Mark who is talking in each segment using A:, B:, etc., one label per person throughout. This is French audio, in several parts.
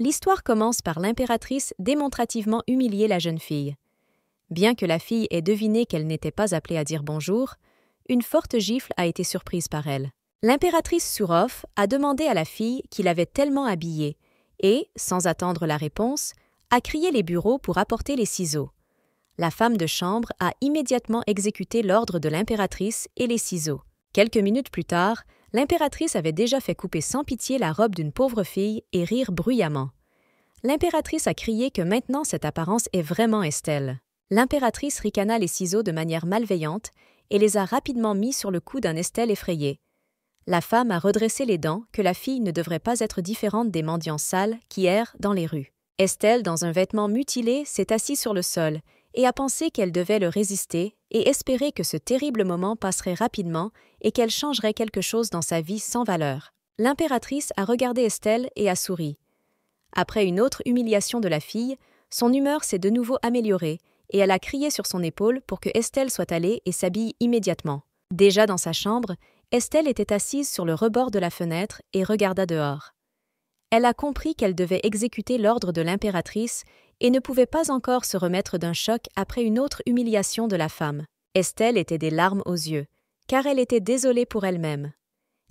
A: L'histoire commence par l'impératrice démonstrativement humilier la jeune fille. Bien que la fille ait deviné qu'elle n'était pas appelée à dire bonjour, une forte gifle a été surprise par elle. L'impératrice Suroff a demandé à la fille qui l'avait tellement habillée et, sans attendre la réponse, a crié les bureaux pour apporter les ciseaux. La femme de chambre a immédiatement exécuté l'ordre de l'impératrice et les ciseaux. Quelques minutes plus tard, l'impératrice avait déjà fait couper sans pitié la robe d'une pauvre fille et rire bruyamment. L'impératrice a crié que maintenant cette apparence est vraiment Estelle. L'impératrice ricana les ciseaux de manière malveillante et les a rapidement mis sur le cou d'un Estelle effrayé. La femme a redressé les dents que la fille ne devrait pas être différente des mendiants sales qui errent dans les rues. Estelle, dans un vêtement mutilé, s'est assise sur le sol et a pensé qu'elle devait le résister et espérer que ce terrible moment passerait rapidement et qu'elle changerait quelque chose dans sa vie sans valeur. L'impératrice a regardé Estelle et a souri. Après une autre humiliation de la fille, son humeur s'est de nouveau améliorée et elle a crié sur son épaule pour que Estelle soit allée et s'habille immédiatement. Déjà dans sa chambre, Estelle était assise sur le rebord de la fenêtre et regarda dehors. Elle a compris qu'elle devait exécuter l'ordre de l'impératrice et ne pouvait pas encore se remettre d'un choc après une autre humiliation de la femme. Estelle était des larmes aux yeux, car elle était désolée pour elle-même.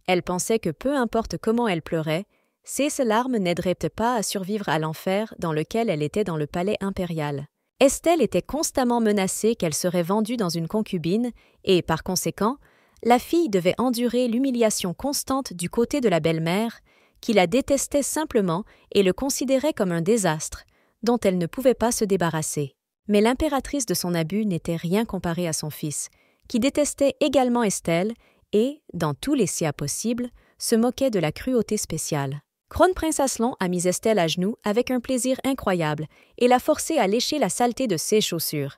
A: Elle pensait que peu importe comment elle pleurait, ces larmes n'aideraient pas à survivre à l'enfer dans lequel elle était dans le palais impérial. Estelle était constamment menacée qu'elle serait vendue dans une concubine et, par conséquent, la fille devait endurer l'humiliation constante du côté de la belle-mère, qui la détestait simplement et le considérait comme un désastre, dont elle ne pouvait pas se débarrasser. Mais l'impératrice de son abus n'était rien comparée à son fils, qui détestait également Estelle et, dans tous les cas possibles, se moquait de la cruauté spéciale. Kronprinz Aslon a mis Estelle à genoux avec un plaisir incroyable et l'a forcée à lécher la saleté de ses chaussures.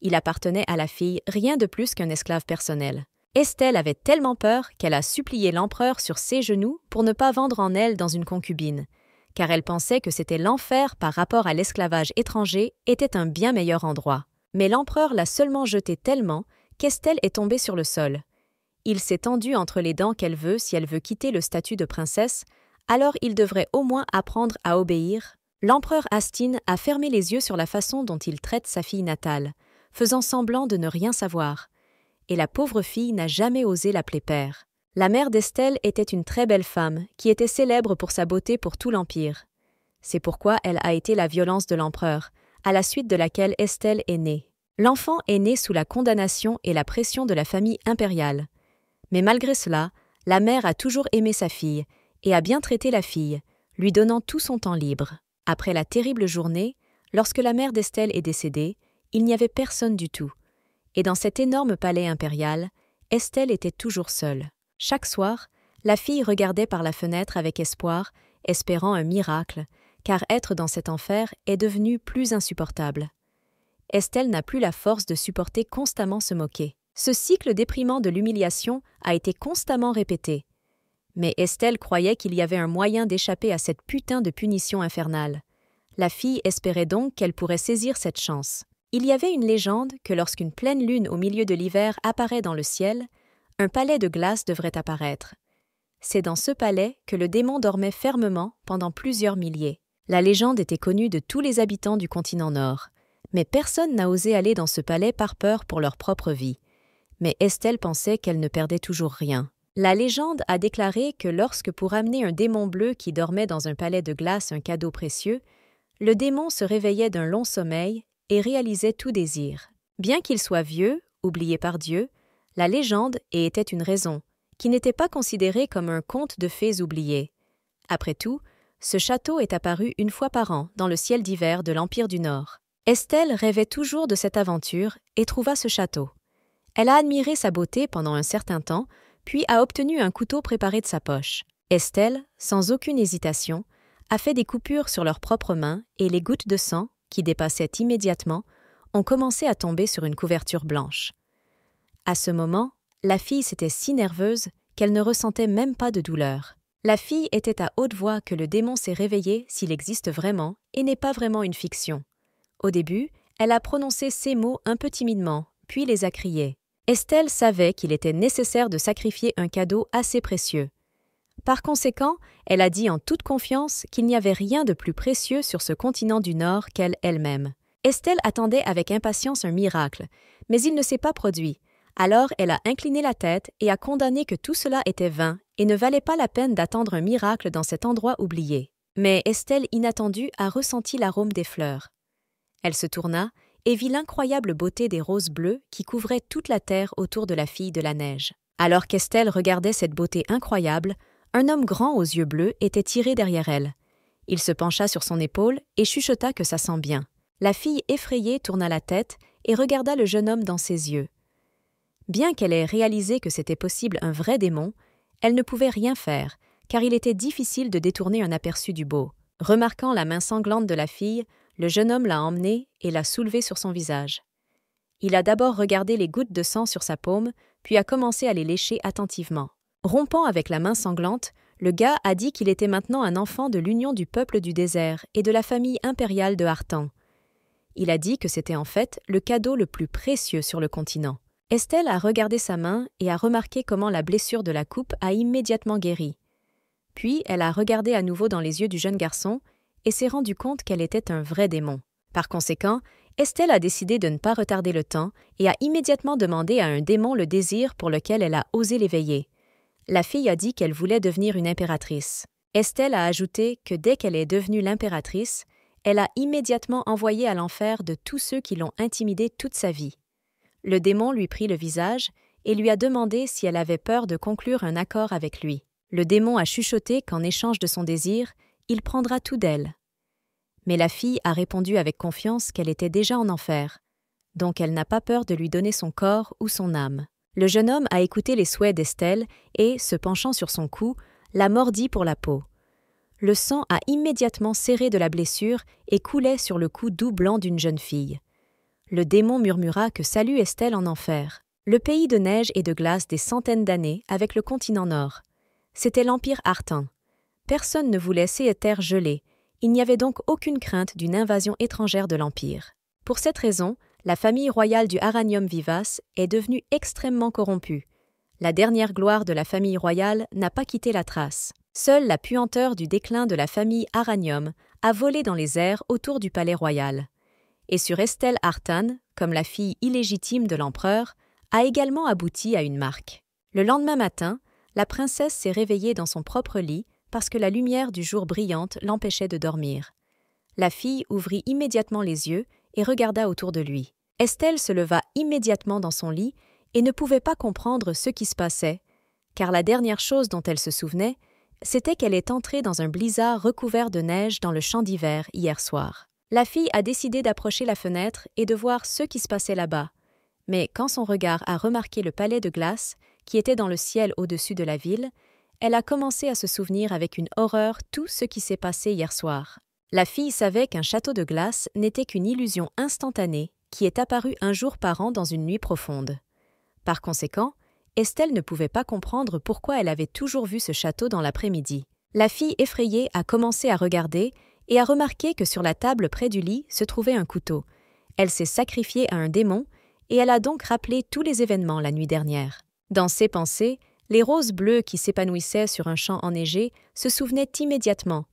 A: Il appartenait à la fille rien de plus qu'un esclave personnel. Estelle avait tellement peur qu'elle a supplié l'empereur sur ses genoux pour ne pas vendre en elle dans une concubine, car elle pensait que c'était l'enfer par rapport à l'esclavage étranger était un bien meilleur endroit. Mais l'empereur l'a seulement jetée tellement qu'Estelle est tombée sur le sol. Il s'est tendu entre les dents qu'elle veut si elle veut quitter le statut de princesse, alors il devrait au moins apprendre à obéir. L'empereur Hastin a fermé les yeux sur la façon dont il traite sa fille natale, faisant semblant de ne rien savoir. Et la pauvre fille n'a jamais osé l'appeler père. La mère d'Estelle était une très belle femme, qui était célèbre pour sa beauté pour tout l'Empire. C'est pourquoi elle a été la violence de l'empereur, à la suite de laquelle Estelle est née. L'enfant est né sous la condamnation et la pression de la famille impériale. Mais malgré cela, la mère a toujours aimé sa fille et a bien traité la fille, lui donnant tout son temps libre. Après la terrible journée, lorsque la mère d'Estelle est décédée, il n'y avait personne du tout. Et dans cet énorme palais impérial, Estelle était toujours seule. Chaque soir, la fille regardait par la fenêtre avec espoir, espérant un miracle, car être dans cet enfer est devenu plus insupportable. Estelle n'a plus la force de supporter constamment se moquer. Ce cycle déprimant de l'humiliation a été constamment répété. Mais Estelle croyait qu'il y avait un moyen d'échapper à cette putain de punition infernale. La fille espérait donc qu'elle pourrait saisir cette chance. Il y avait une légende que lorsqu'une pleine lune au milieu de l'hiver apparaît dans le ciel, un palais de glace devrait apparaître. C'est dans ce palais que le démon dormait fermement pendant plusieurs milliers. La légende était connue de tous les habitants du continent Nord, mais personne n'a osé aller dans ce palais par peur pour leur propre vie. Mais Estelle pensait qu'elle ne perdait toujours rien. La légende a déclaré que lorsque pour amener un démon bleu qui dormait dans un palais de glace un cadeau précieux, le démon se réveillait d'un long sommeil et réalisait tout désir. Bien qu'il soit vieux, oublié par Dieu, la légende était une raison, qui n'était pas considérée comme un conte de fées oublié. Après tout, ce château est apparu une fois par an dans le ciel d'hiver de l'Empire du Nord. Estelle rêvait toujours de cette aventure et trouva ce château. Elle a admiré sa beauté pendant un certain temps, puis a obtenu un couteau préparé de sa poche. Estelle, sans aucune hésitation, a fait des coupures sur leurs propres mains et les gouttes de sang, qui dépassaient immédiatement, ont commencé à tomber sur une couverture blanche. À ce moment, la fille s'était si nerveuse qu'elle ne ressentait même pas de douleur. La fille était à haute voix que le démon s'est réveillé s'il existe vraiment et n'est pas vraiment une fiction. Au début, elle a prononcé ces mots un peu timidement, puis les a criés. Estelle savait qu'il était nécessaire de sacrifier un cadeau assez précieux. Par conséquent, elle a dit en toute confiance qu'il n'y avait rien de plus précieux sur ce continent du Nord qu'elle elle-même. Estelle attendait avec impatience un miracle, mais il ne s'est pas produit. Alors elle a incliné la tête et a condamné que tout cela était vain et ne valait pas la peine d'attendre un miracle dans cet endroit oublié. Mais Estelle, inattendue, a ressenti l'arôme des fleurs. Elle se tourna et vit l'incroyable beauté des roses bleues qui couvraient toute la terre autour de la fille de la neige. Alors qu'Estelle regardait cette beauté incroyable, un homme grand aux yeux bleus était tiré derrière elle. Il se pencha sur son épaule et chuchota que ça sent bien. La fille effrayée tourna la tête et regarda le jeune homme dans ses yeux. Bien qu'elle ait réalisé que c'était possible un vrai démon, elle ne pouvait rien faire, car il était difficile de détourner un aperçu du beau. Remarquant la main sanglante de la fille, le jeune homme l'a emmenée et l'a soulevée sur son visage. Il a d'abord regardé les gouttes de sang sur sa paume, puis a commencé à les lécher attentivement. Rompant avec la main sanglante, le gars a dit qu'il était maintenant un enfant de l'union du peuple du désert et de la famille impériale de Hartan. Il a dit que c'était en fait le cadeau le plus précieux sur le continent. Estelle a regardé sa main et a remarqué comment la blessure de la coupe a immédiatement guéri. Puis elle a regardé à nouveau dans les yeux du jeune garçon et s'est rendue compte qu'elle était un vrai démon. Par conséquent, Estelle a décidé de ne pas retarder le temps et a immédiatement demandé à un démon le désir pour lequel elle a osé l'éveiller. La fille a dit qu'elle voulait devenir une impératrice. Estelle a ajouté que dès qu'elle est devenue l'impératrice, elle a immédiatement envoyé à l'enfer de tous ceux qui l'ont intimidée toute sa vie. Le démon lui prit le visage et lui a demandé si elle avait peur de conclure un accord avec lui. Le démon a chuchoté qu'en échange de son désir, il prendra tout d'elle. Mais la fille a répondu avec confiance qu'elle était déjà en enfer, donc elle n'a pas peur de lui donner son corps ou son âme. Le jeune homme a écouté les souhaits d'Estelle et, se penchant sur son cou, l'a mordi pour la peau. Le sang a immédiatement serré de la blessure et coulait sur le cou doux blanc d'une jeune fille. Le démon murmura que salue Estelle en enfer. Le pays de neige et de glace des centaines d'années avec le continent nord. C'était l'Empire Hartan. Personne ne voulait ces terres gelées. Il n'y avait donc aucune crainte d'une invasion étrangère de l'Empire. Pour cette raison, la famille royale du Haranium vivace est devenue extrêmement corrompue. La dernière gloire de la famille royale n'a pas quitté la trace. Seule la puanteur du déclin de la famille Haranium a volé dans les airs autour du palais royal. Et sur Estelle Hartan, comme la fille illégitime de l'empereur, a également abouti à une marque. Le lendemain matin, la princesse s'est réveillée dans son propre lit parce que la lumière du jour brillante l'empêchait de dormir. La fille ouvrit immédiatement les yeux et regarda autour de lui. Estelle se leva immédiatement dans son lit et ne pouvait pas comprendre ce qui se passait, car la dernière chose dont elle se souvenait, c'était qu'elle est entrée dans un blizzard recouvert de neige dans le champ d'hiver hier soir. La fille a décidé d'approcher la fenêtre et de voir ce qui se passait là-bas. Mais quand son regard a remarqué le palais de glace, qui était dans le ciel au-dessus de la ville, elle a commencé à se souvenir avec une horreur tout ce qui s'est passé hier soir. La fille savait qu'un château de glace n'était qu'une illusion instantanée qui est apparue un jour par an dans une nuit profonde. Par conséquent, Estelle ne pouvait pas comprendre pourquoi elle avait toujours vu ce château dans l'après-midi. La fille effrayée a commencé à regarder et a remarqué que sur la table près du lit se trouvait un couteau. Elle s'est sacrifiée à un démon et elle a donc rappelé tous les événements la nuit dernière. Dans ses pensées, les roses bleues qui s'épanouissaient sur un champ enneigé se souvenaient immédiatement,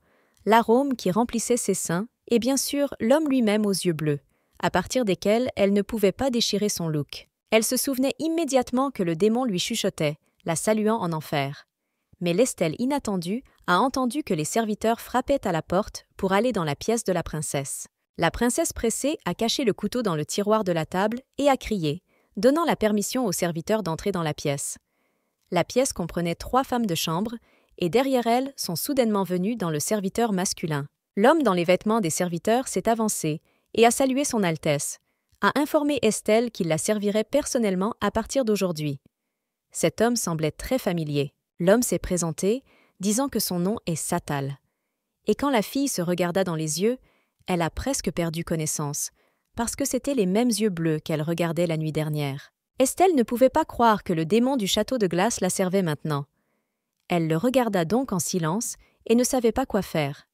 A: l'arôme qui remplissait ses seins et bien sûr l'homme lui-même aux yeux bleus, à partir desquels elle ne pouvait pas déchirer son look. Elle se souvenait immédiatement que le démon lui chuchotait, la saluant en enfer. Mais l'Estelle inattendue a entendu que les serviteurs frappaient à la porte pour aller dans la pièce de la princesse. La princesse pressée a caché le couteau dans le tiroir de la table et a crié, donnant la permission aux serviteurs d'entrer dans la pièce. La pièce comprenait 3 femmes de chambre, et derrière elles sont soudainement venus dans le serviteur masculin. L'homme dans les vêtements des serviteurs s'est avancé et a salué son Altesse, a informé Estelle qu'il la servirait personnellement à partir d'aujourd'hui. Cet homme semblait très familier. L'homme s'est présenté, disant que son nom est Satal. Et quand la fille se regarda dans les yeux, elle a presque perdu connaissance, parce que c'étaient les mêmes yeux bleus qu'elle regardait la nuit dernière. Estelle ne pouvait pas croire que le démon du château de glace la servait maintenant. Elle le regarda donc en silence et ne savait pas quoi faire.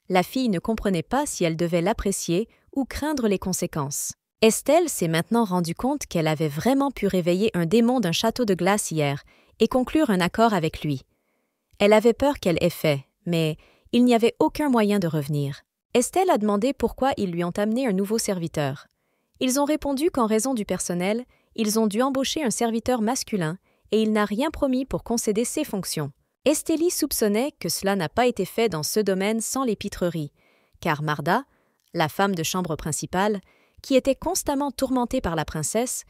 A: La fille ne comprenait pas si elle devait l'apprécier ou craindre les conséquences. Estelle s'est maintenant rendue compte qu'elle avait vraiment pu réveiller un démon d'un château de glace hier et conclure un accord avec lui. Elle avait peur qu'elle ait fait, mais il n'y avait aucun moyen de revenir. Estelle a demandé pourquoi ils lui ont amené un nouveau serviteur. Ils ont répondu qu'en raison du personnel, ils ont dû embaucher un serviteur masculin et il n'a rien promis pour concéder ses fonctions. Estélie soupçonnait que cela n'a pas été fait dans ce domaine sans l'épîtrerie, car Marda, la femme de chambre principale, qui était constamment tourmentée par la princesse,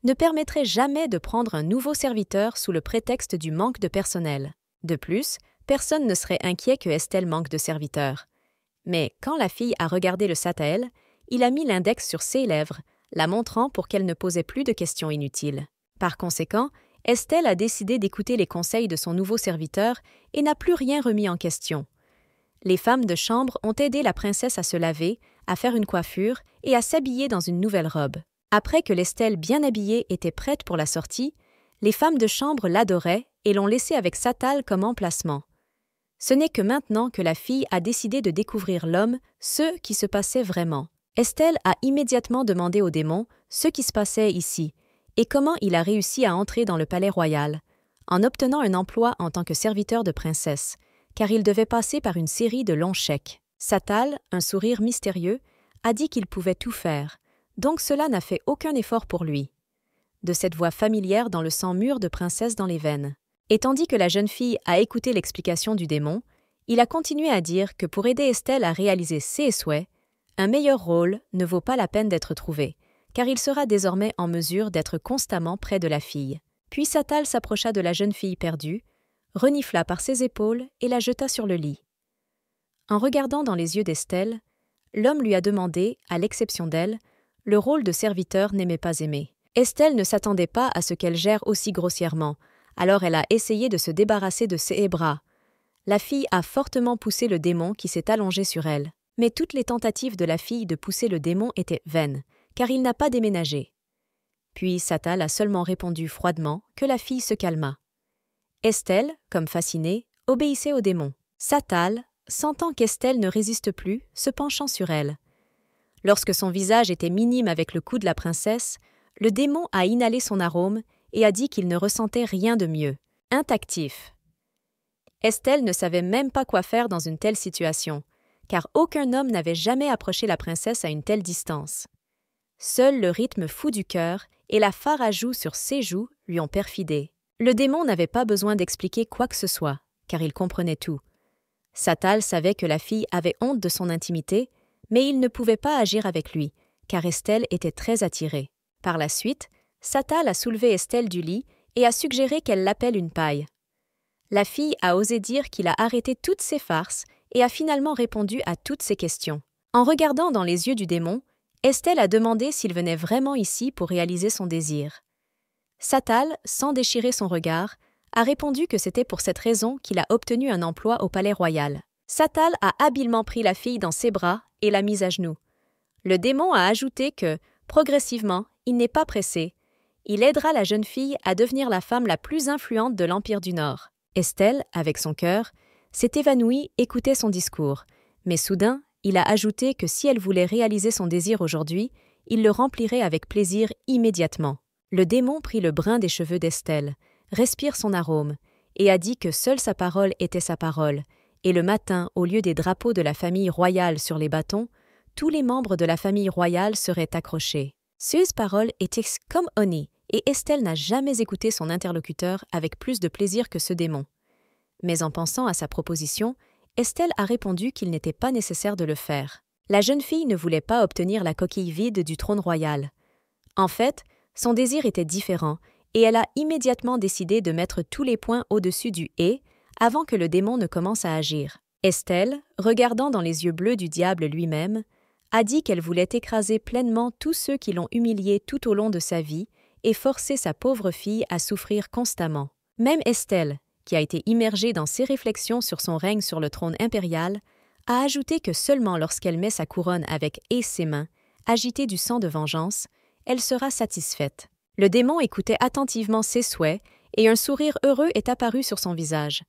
A: ne permettrait jamais de prendre un nouveau serviteur sous le prétexte du manque de personnel. De plus, personne ne serait inquiet que Estelle manque de serviteurs. Mais quand la fille a regardé le Sataël, il a mis l'index sur ses lèvres, la montrant pour qu'elle ne posait plus de questions inutiles. Par conséquent, Estelle a décidé d'écouter les conseils de son nouveau serviteur et n'a plus rien remis en question. Les femmes de chambre ont aidé la princesse à se laver, à faire une coiffure et à s'habiller dans une nouvelle robe. Après que l'Estelle bien habillée était prête pour la sortie, les femmes de chambre l'adoraient et l'ont laissée avec Satal comme emplacement. Ce n'est que maintenant que la fille a décidé de découvrir l'homme, ce qui se passait vraiment. Estelle a immédiatement demandé au démon ce qui se passait ici et comment il a réussi à entrer dans le palais royal, en obtenant un emploi en tant que serviteur de princesse, car il devait passer par une série de longs chèques. Satal, un sourire mystérieux, a dit qu'il pouvait tout faire, donc cela n'a fait aucun effort pour lui. De cette voix familière dans le sang mûr de princesse dans les veines. Et tandis que la jeune fille a écouté l'explication du démon, il a continué à dire que pour aider Estelle à réaliser ses souhaits, un meilleur rôle ne vaut pas la peine d'être trouvé, car il sera désormais en mesure d'être constamment près de la fille. Puis Satal s'approcha de la jeune fille perdue, renifla par ses épaules et la jeta sur le lit. En regardant dans les yeux d'Estelle, l'homme lui a demandé, à l'exception d'elle, le rôle de serviteur n'aimait pas aimer. Estelle ne s'attendait pas à ce qu'elle gère aussi grossièrement, alors elle a essayé de se débarrasser de ses bras. La fille a fortement poussé le démon qui s'est allongé sur elle. Mais toutes les tentatives de la fille de pousser le démon étaient vaines, car il n'a pas déménagé. Puis Satal a seulement répondu froidement que la fille se calma. Estelle, comme fascinée, obéissait au démon. Satal, sentant qu'Estelle ne résiste plus, se penchant sur elle. Lorsque son visage était minime avec le cou de la princesse, le démon a inhalé son arôme et a dit qu'il ne ressentait rien de mieux. Intactif. Estelle ne savait même pas quoi faire dans une telle situation, car aucun homme n'avait jamais approché la princesse à une telle distance. Seul le rythme fou du cœur et la fard à joues sur ses joues lui ont perfidé. Le démon n'avait pas besoin d'expliquer quoi que ce soit, car il comprenait tout. Satal savait que la fille avait honte de son intimité, mais il ne pouvait pas agir avec lui, car Estelle était très attirée. Par la suite, Satal a soulevé Estelle du lit et a suggéré qu'elle l'appelle une paille. La fille a osé dire qu'il a arrêté toutes ses farces et a finalement répondu à toutes ses questions. En regardant dans les yeux du démon, Estelle a demandé s'il venait vraiment ici pour réaliser son désir. Satal, sans déchirer son regard, a répondu que c'était pour cette raison qu'il a obtenu un emploi au palais royal. Satal a habilement pris la fille dans ses bras et l'a mise à genoux. Le démon a ajouté que, progressivement, il n'est pas pressé. Il aidera la jeune fille à devenir la femme la plus influente de l'Empire du Nord. Estelle, avec son cœur, s'est évanouie, écoutait son discours, mais soudain, il a ajouté que si elle voulait réaliser son désir aujourd'hui, il le remplirait avec plaisir immédiatement. Le démon prit le brin des cheveux d'Estelle, respire son arôme, et a dit que seule sa parole était sa parole, et le matin, au lieu des drapeaux de la famille royale sur les bâtons, tous les membres de la famille royale seraient accrochés. Ces paroles étaient comme Oni, et Estelle n'a jamais écouté son interlocuteur avec plus de plaisir que ce démon. Mais en pensant à sa proposition, Estelle a répondu qu'il n'était pas nécessaire de le faire. La jeune fille ne voulait pas obtenir la coquille vide du trône royal. En fait, son désir était différent, et elle a immédiatement décidé de mettre tous les points au-dessus du « et » avant que le démon ne commence à agir. Estelle, regardant dans les yeux bleus du diable lui-même, a dit qu'elle voulait écraser pleinement tous ceux qui l'ont humiliée tout au long de sa vie et forcer sa pauvre fille à souffrir constamment. Même Estelle, qui a été immergée dans ses réflexions sur son règne sur le trône impérial, a ajouté que seulement lorsqu'elle met sa couronne avec ses mains, agitées du sang de vengeance, elle sera satisfaite. Le démon écoutait attentivement ses souhaits et un sourire heureux est apparu sur son visage.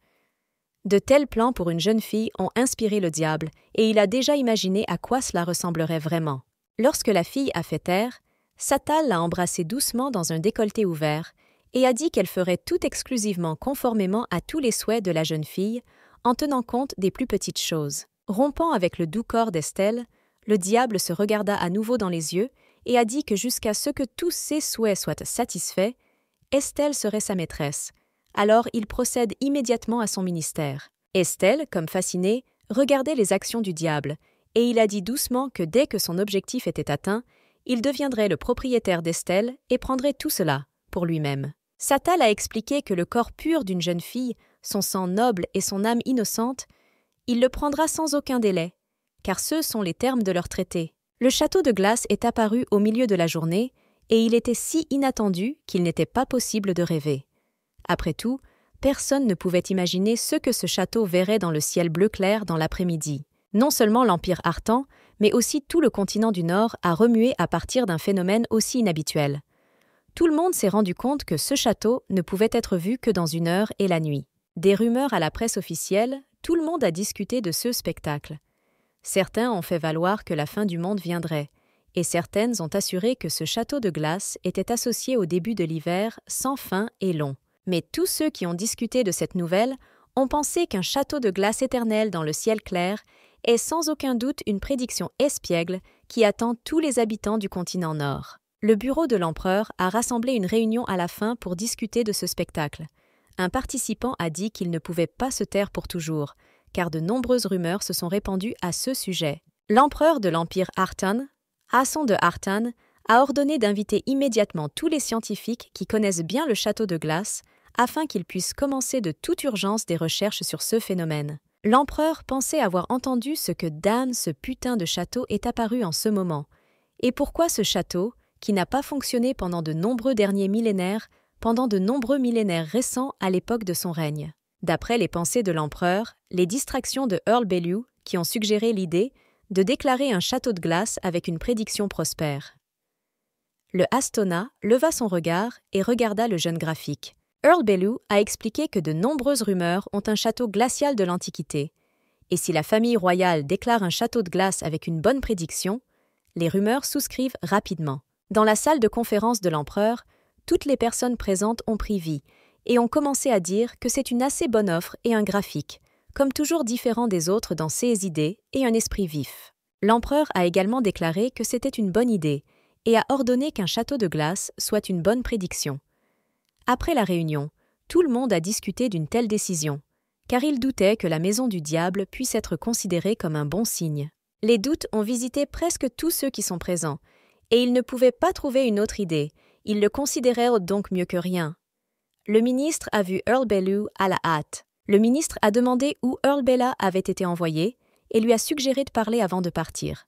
A: De tels plans pour une jeune fille ont inspiré le diable et il a déjà imaginé à quoi cela ressemblerait vraiment. Lorsque la fille a fait taire, Satal l'a embrassée doucement dans un décolleté ouvert et a dit qu'elle ferait tout exclusivement conformément à tous les souhaits de la jeune fille, en tenant compte des plus petites choses. Rompant avec le doux corps d'Estelle, le diable se regarda à nouveau dans les yeux et a dit que jusqu'à ce que tous ses souhaits soient satisfaits, Estelle serait sa maîtresse. Alors il procède immédiatement à son ministère. Estelle, comme fascinée, regardait les actions du diable, et il a dit doucement que dès que son objectif était atteint, il deviendrait le propriétaire d'Estelle et prendrait tout cela pour lui-même. Satan a expliqué que le corps pur d'une jeune fille, son sang noble et son âme innocente, il le prendra sans aucun délai, car ceux sont les termes de leur traité. Le château de glace est apparu au milieu de la journée, et il était si inattendu qu'il n'était pas possible de rêver. Après tout, personne ne pouvait imaginer ce que ce château verrait dans le ciel bleu clair dans l'après-midi. Non seulement l'Empire Artan, mais aussi tout le continent du Nord a remué à partir d'un phénomène aussi inhabituel. Tout le monde s'est rendu compte que ce château ne pouvait être vu que dans une heure et la nuit. Des rumeurs à la presse officielle, tout le monde a discuté de ce spectacle. Certains ont fait valoir que la fin du monde viendrait, et certaines ont assuré que ce château de glace était associé au début de l'hiver sans fin et long. Mais tous ceux qui ont discuté de cette nouvelle ont pensé qu'un château de glace éternel dans le ciel clair est sans aucun doute une prédiction espiègle qui attend tous les habitants du continent Nord. Le bureau de l'empereur a rassemblé une réunion à la fin pour discuter de ce spectacle. Un participant a dit qu'il ne pouvait pas se taire pour toujours, car de nombreuses rumeurs se sont répandues à ce sujet. L'empereur de l'Empire Artan, Hasson de Artan, a ordonné d'inviter immédiatement tous les scientifiques qui connaissent bien le château de glace afin qu'ils puissent commencer de toute urgence des recherches sur ce phénomène. L'empereur pensait avoir entendu ce que damn ce putain de château est apparu en ce moment, et pourquoi ce château, qui n'a pas fonctionné pendant de nombreux derniers millénaires, pendant de nombreux millénaires récents à l'époque de son règne. D'après les pensées de l'empereur, les distractions de Earl Bellew qui ont suggéré l'idée de déclarer un château de glace avec une prédiction prospère. Le Astona leva son regard et regarda le jeune graphique. Earl Bellew a expliqué que de nombreuses rumeurs ont un château glacial de l'Antiquité, et si la famille royale déclare un château de glace avec une bonne prédiction, les rumeurs souscrivent rapidement. Dans la salle de conférence de l'empereur, toutes les personnes présentes ont pris vie et ont commencé à dire que c'est une assez bonne offre et un graphique, comme toujours différent des autres dans ses idées et un esprit vif. L'empereur a également déclaré que c'était une bonne idée et a ordonné qu'un château de glace soit une bonne prédiction. Après la réunion, tout le monde a discuté d'une telle décision, car il doutait que la maison du diable puisse être considérée comme un bon signe. Les doutes ont visité presque tous ceux qui sont présents, et ils ne pouvaient pas trouver une autre idée, ils le considérèrent donc mieux que rien. Le ministre a vu Earl Bellew à la hâte. Le ministre a demandé où Earl Bella avait été envoyé et lui a suggéré de parler avant de partir.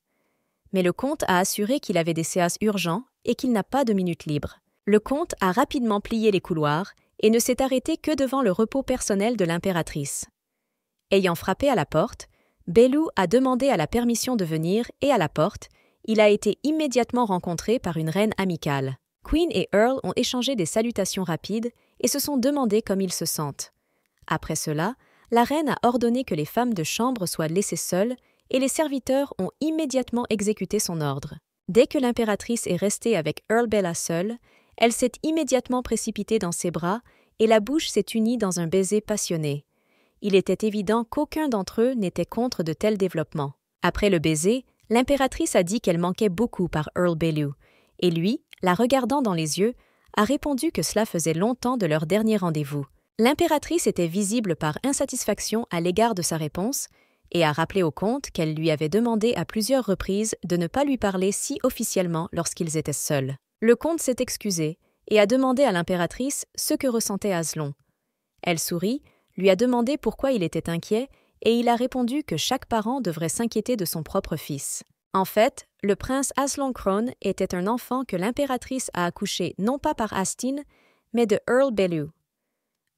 A: Mais le comte a assuré qu'il avait des séances urgents et qu'il n'a pas de minutes libres. Le comte a rapidement plié les couloirs et ne s'est arrêté que devant le repos personnel de l'impératrice. Ayant frappé à la porte, Bellew a demandé à la permission de venir et à la porte, il a été immédiatement rencontré par une reine amicale. Queen et Earl ont échangé des salutations rapides et se sont demandé comme ils se sentent. Après cela, la reine a ordonné que les femmes de chambre soient laissées seules et les serviteurs ont immédiatement exécuté son ordre. Dès que l'impératrice est restée avec Earl Bella seule, elle s'est immédiatement précipitée dans ses bras et la bouche s'est unie dans un baiser passionné. Il était évident qu'aucun d'entre eux n'était contre de tels développements. Après le baiser, l'impératrice a dit qu'elle manquait beaucoup par Earl Bellew, et lui, la regardant dans les yeux, a répondu que cela faisait longtemps de leur dernier rendez-vous. L'impératrice était visible par insatisfaction à l'égard de sa réponse et a rappelé au comte qu'elle lui avait demandé à plusieurs reprises de ne pas lui parler si officiellement lorsqu'ils étaient seuls. Le comte s'est excusé et a demandé à l'impératrice ce que ressentait Aslan. Elle sourit, lui a demandé pourquoi il était inquiet et il a répondu que chaque parent devrait s'inquiéter de son propre fils. En fait, le prince Aslan Crone était un enfant que l'impératrice a accouché non pas par Astin, mais de Earl Bellew.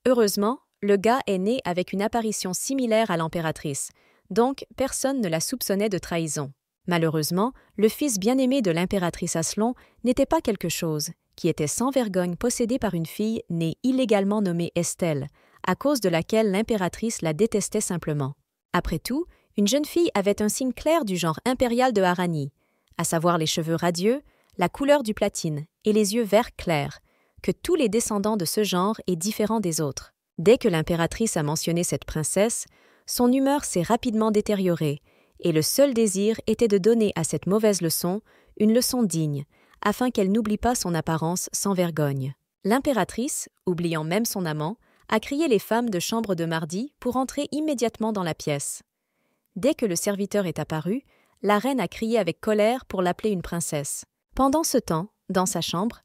A: Heureusement, le gars est né avec une apparition similaire à l'impératrice, donc personne ne la soupçonnait de trahison. Malheureusement, le fils bien-aimé de l'impératrice Aslan n'était pas quelque chose, qui était sans vergogne possédé par une fille née illégalement nommée Estelle, à cause de laquelle l'impératrice la détestait simplement. Après tout, une jeune fille avait un signe clair du genre impérial de Harani, à savoir les cheveux radieux, la couleur du platine et les yeux vert clairs, que tous les descendants de ce genre est différent des autres. Dès que l'impératrice a mentionné cette princesse, son humeur s'est rapidement détériorée, et le seul désir était de donner à cette mauvaise leçon une leçon digne, afin qu'elle n'oublie pas son apparence sans vergogne. L'impératrice, oubliant même son amant, a crié les femmes de chambre de Mardi pour entrer immédiatement dans la pièce. Dès que le serviteur est apparu, la reine a crié avec colère pour l'appeler une princesse. Pendant ce temps, dans sa chambre,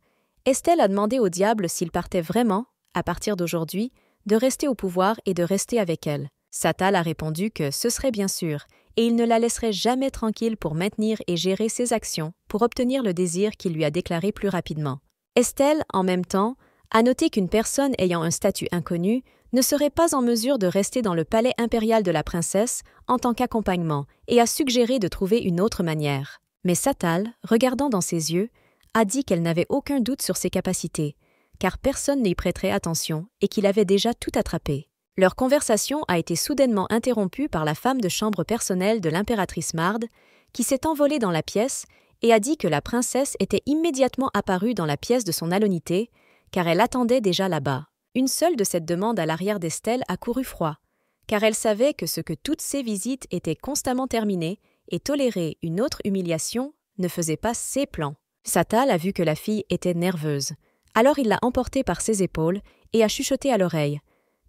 A: Estelle a demandé au diable s'il partait vraiment, à partir d'aujourd'hui, de rester au pouvoir et de rester avec elle. Satal a répondu que ce serait bien sûr, et il ne la laisserait jamais tranquille pour maintenir et gérer ses actions pour obtenir le désir qu'il lui a déclaré plus rapidement. Estelle, en même temps, a noté qu'une personne ayant un statut inconnu ne serait pas en mesure de rester dans le palais impérial de la princesse en tant qu'accompagnement et a suggéré de trouver une autre manière. Mais Satal, regardant dans ses yeux, a dit qu'elle n'avait aucun doute sur ses capacités, car personne n'y prêterait attention et qu'il avait déjà tout attrapé. Leur conversation a été soudainement interrompue par la femme de chambre personnelle de l'impératrice Marde, qui s'est envolée dans la pièce et a dit que la princesse était immédiatement apparue dans la pièce de son alonité, car elle attendait déjà là-bas. Une seule de cette demande à l'arrière d'Estelle a couru froid, car elle savait que ce que toutes ses visites étaient constamment terminées et tolérer une autre humiliation ne faisait pas ses plans. Satal a vu que la fille était nerveuse, alors il l'a emportée par ses épaules et a chuchoté à l'oreille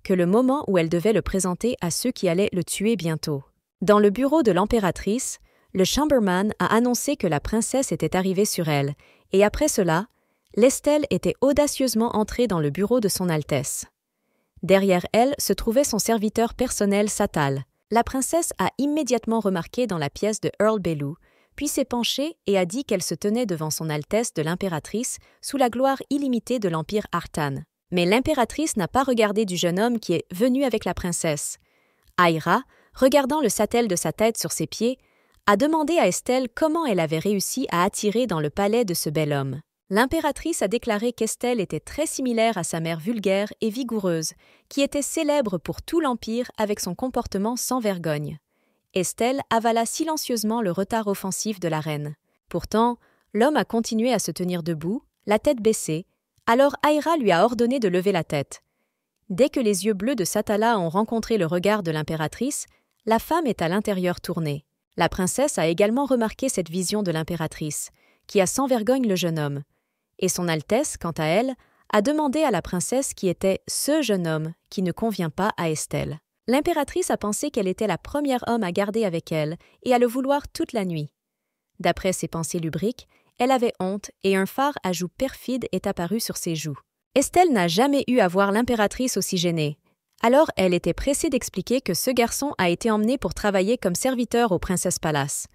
A: que le moment où elle devait le présenter à ceux qui allaient le tuer bientôt. Dans le bureau de l'impératrice, le chamberman a annoncé que la princesse était arrivée sur elle, et après cela, l'Estelle était audacieusement entrée dans le bureau de son Altesse. Derrière elle se trouvait son serviteur personnel Satal. La princesse a immédiatement remarqué dans la pièce de Earl Bellew, puis s'est penchée et a dit qu'elle se tenait devant son Altesse de l'impératrice sous la gloire illimitée de l'Empire Artan. Mais l'impératrice n'a pas regardé du jeune homme qui est venu avec la princesse. Aïra, regardant le sattel de sa tête sur ses pieds, a demandé à Estelle comment elle avait réussi à attirer dans le palais de ce bel homme. L'impératrice a déclaré qu'Estelle était très similaire à sa mère vulgaire et vigoureuse, qui était célèbre pour tout l'Empire avec son comportement sans vergogne. Estelle avala silencieusement le retard offensif de la reine. Pourtant, l'homme a continué à se tenir debout, la tête baissée, alors Aïra lui a ordonné de lever la tête. Dès que les yeux bleus de Satala ont rencontré le regard de l'impératrice, la femme est à l'intérieur tournée. La princesse a également remarqué cette vision de l'impératrice, qui a sans vergogne le jeune homme. Et son Altesse, quant à elle, a demandé à la princesse qui était ce jeune homme qui ne convient pas à Estelle. L'impératrice a pensé qu'elle était la première homme à garder avec elle et à le vouloir toute la nuit. D'après ses pensées lubriques, elle avait honte et un fard à joues perfide est apparu sur ses joues. Estelle n'a jamais eu à voir l'impératrice aussi gênée. Alors elle était pressée d'expliquer que ce garçon a été emmené pour travailler comme serviteur au Princess Palace.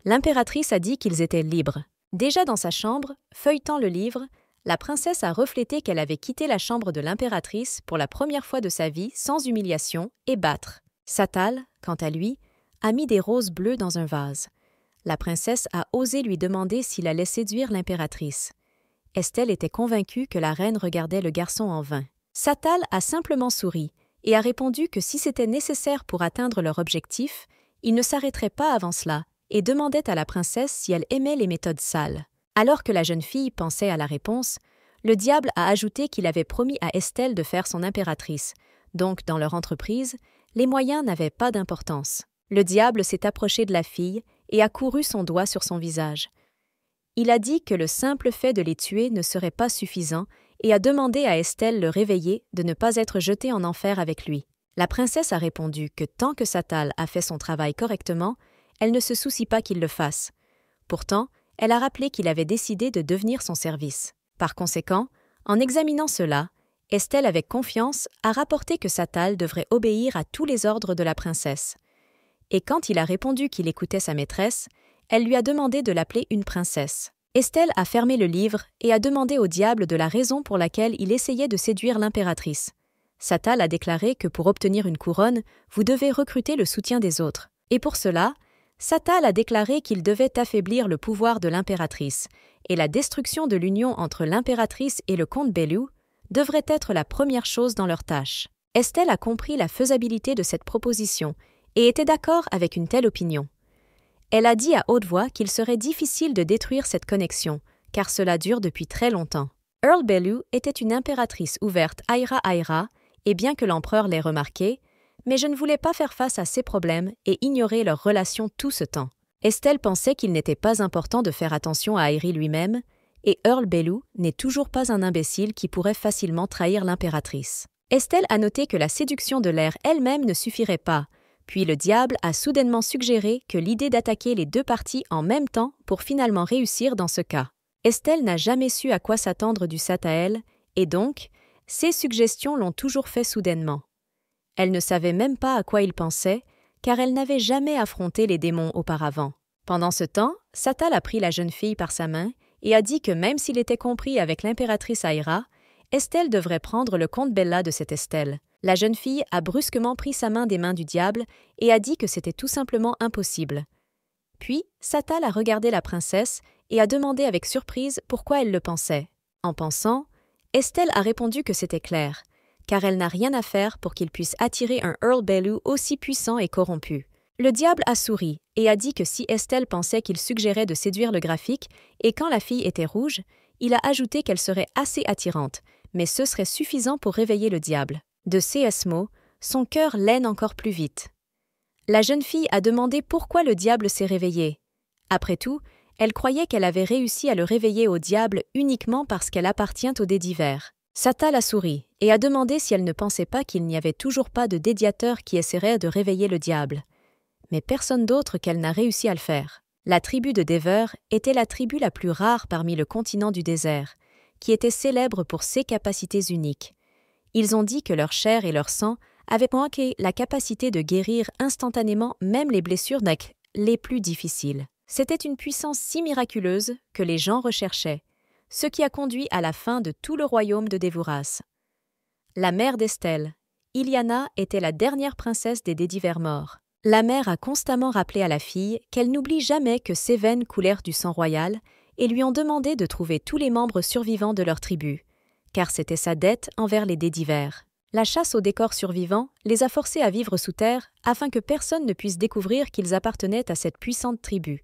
A: L'impératrice a dit qu'ils étaient libres. Déjà dans sa chambre, feuilletant le livre, la princesse a reflété qu'elle avait quitté la chambre de l'impératrice pour la première fois de sa vie sans humiliation et battre. Satal, quant à lui, a mis des roses bleues dans un vase. La princesse a osé lui demander s'il allait séduire l'impératrice. Estelle était convaincue que la reine regardait le garçon en vain. Satal a simplement souri et a répondu que si c'était nécessaire pour atteindre leur objectif, il ne s'arrêterait pas avant cela et demandait à la princesse si elle aimait les méthodes sales. Alors que la jeune fille pensait à la réponse, le diable a ajouté qu'il avait promis à Estelle de faire son impératrice, donc dans leur entreprise, les moyens n'avaient pas d'importance. Le diable s'est approché de la fille et a couru son doigt sur son visage. Il a dit que le simple fait de les tuer ne serait pas suffisant et a demandé à Estelle le réveiller de ne pas être jetée en enfer avec lui. La princesse a répondu que tant que Satal a fait son travail correctement, elle ne se soucie pas qu'il le fasse. Pourtant, elle a rappelé qu'il avait décidé de devenir son service. Par conséquent, en examinant cela, Estelle avec confiance a rapporté que Satal devrait obéir à tous les ordres de la princesse. Et quand il a répondu qu'il écoutait sa maîtresse, elle lui a demandé de l'appeler une princesse. Estelle a fermé le livre et a demandé au diable de la raison pour laquelle il essayait de séduire l'impératrice. Satal a déclaré que pour obtenir une couronne, vous devez recruter le soutien des autres. Et pour cela, Satal a déclaré qu'il devait affaiblir le pouvoir de l'impératrice, et la destruction de l'union entre l'impératrice et le comte Bellew devrait être la première chose dans leur tâche. Estelle a compris la faisabilité de cette proposition et était d'accord avec une telle opinion. Elle a dit à haute voix qu'il serait difficile de détruire cette connexion, car cela dure depuis très longtemps. Earl Bellew était une impératrice ouverte Aira, et bien que l'empereur l'ait remarqué, mais je ne voulais pas faire face à ces problèmes et ignorer leur relation tout ce temps. Estelle pensait qu'il n'était pas important de faire attention à Airi lui-même, et Earl Bellew n'est toujours pas un imbécile qui pourrait facilement trahir l'impératrice. Estelle a noté que la séduction de l'air elle-même ne suffirait pas, puis le diable a soudainement suggéré que l'idée d'attaquer les deux parties en même temps pour finalement réussir dans ce cas. Estelle n'a jamais su à quoi s'attendre du Sataël, et donc, ses suggestions l'ont toujours fait soudainement. Elle ne savait même pas à quoi il pensait, car elle n'avait jamais affronté les démons auparavant. Pendant ce temps, Satal a pris la jeune fille par sa main et a dit que même s'il était compris avec l'impératrice Aira, Estelle devrait prendre le comte Bella de cette Estelle. La jeune fille a brusquement pris sa main des mains du diable et a dit que c'était tout simplement impossible. Puis, Satal a regardé la princesse et a demandé avec surprise pourquoi elle le pensait. En pensant, Estelle a répondu que c'était clair, car elle n'a rien à faire pour qu'il puisse attirer un Earl Bellew aussi puissant et corrompu. Le diable a souri et a dit que si Estelle pensait qu'il suggérait de séduire le graphique, et quand la fille était rouge, il a ajouté qu'elle serait assez attirante, mais ce serait suffisant pour réveiller le diable. De ces mots, son cœur l'aine encore plus vite. La jeune fille a demandé pourquoi le diable s'est réveillé. Après tout, elle croyait qu'elle avait réussi à le réveiller au diable uniquement parce qu'elle appartient aux dés divers. Satal a souri et a demandé si elle ne pensait pas qu'il n'y avait toujours pas de dédiateur qui essaierait de réveiller le diable. Mais personne d'autre qu'elle n'a réussi à le faire. La tribu de Dever était la tribu la plus rare parmi le continent du désert, qui était célèbre pour ses capacités uniques. Ils ont dit que leur chair et leur sang avaient manqué la capacité de guérir instantanément même les blessures les plus difficiles. C'était une puissance si miraculeuse que les gens recherchaient, ce qui a conduit à la fin de tout le royaume de Devuras. La mère d'Estelle, Iliana, était la dernière princesse des Dédivers morts. La mère a constamment rappelé à la fille qu'elle n'oublie jamais que ses veines coulèrent du sang royal et lui ont demandé de trouver tous les membres survivants de leur tribu, car c'était sa dette envers les Dédivers. La chasse aux décors survivants les a forcés à vivre sous terre afin que personne ne puisse découvrir qu'ils appartenaient à cette puissante tribu.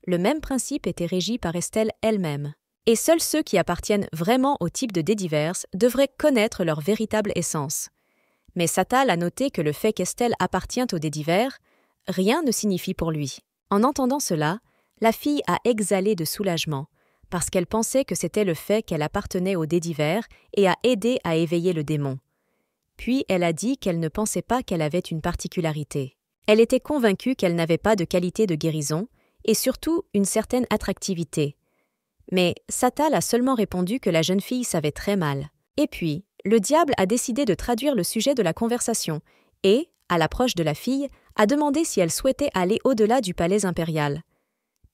A: Le même principe était régi par Estelle elle-même. Et seuls ceux qui appartiennent vraiment au type de Dédivers devraient connaître leur véritable essence. Mais Satal a noté que le fait qu'Estelle appartient aux Dédivers, rien ne signifie pour lui. En entendant cela, la fille a exhalé de soulagement, parce qu'elle pensait que c'était le fait qu'elle appartenait aux Dédivers et a aidé à éveiller le démon. Puis elle a dit qu'elle ne pensait pas qu'elle avait une particularité. Elle était convaincue qu'elle n'avait pas de qualité de guérison, et surtout une certaine attractivité. Mais Satal a seulement répondu que la jeune fille savait très mal. Et puis, le diable a décidé de traduire le sujet de la conversation et, à l'approche de la fille, a demandé si elle souhaitait aller au-delà du palais impérial.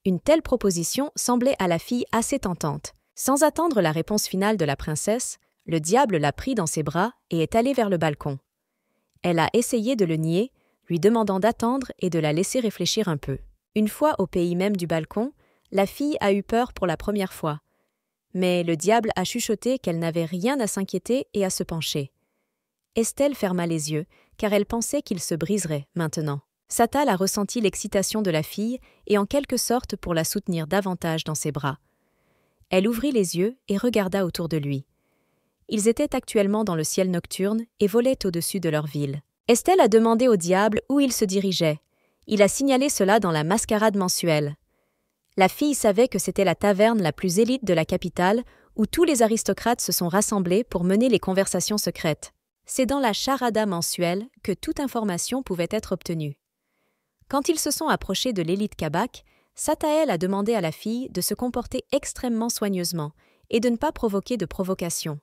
A: Une telle proposition semblait à la fille assez tentante. Sans attendre la réponse finale de la princesse, le diable l'a pris dans ses bras et est allé vers le balcon. Elle a essayé de le nier, lui demandant d'attendre et de la laisser réfléchir un peu. Une fois au pays même du balcon, la fille a eu peur pour la première fois. Mais le diable a chuchoté qu'elle n'avait rien à s'inquiéter et à se pencher. Estelle ferma les yeux, car elle pensait qu'il se briserait maintenant. Satal a ressenti l'excitation de la fille et en quelque sorte pour la soutenir davantage dans ses bras. Elle ouvrit les yeux et regarda autour de lui. Ils étaient actuellement dans le ciel nocturne et volaient au-dessus de leur ville. Estelle a demandé au diable où il se dirigeait. Il a signalé cela dans la mascarade mensuelle. La fille savait que c'était la taverne la plus élite de la capitale où tous les aristocrates se sont rassemblés pour mener les conversations secrètes. C'est dans la charada mensuelle que toute information pouvait être obtenue. Quand ils se sont approchés de l'élite Kabak, Satael a demandé à la fille de se comporter extrêmement soigneusement et de ne pas provoquer de provocation.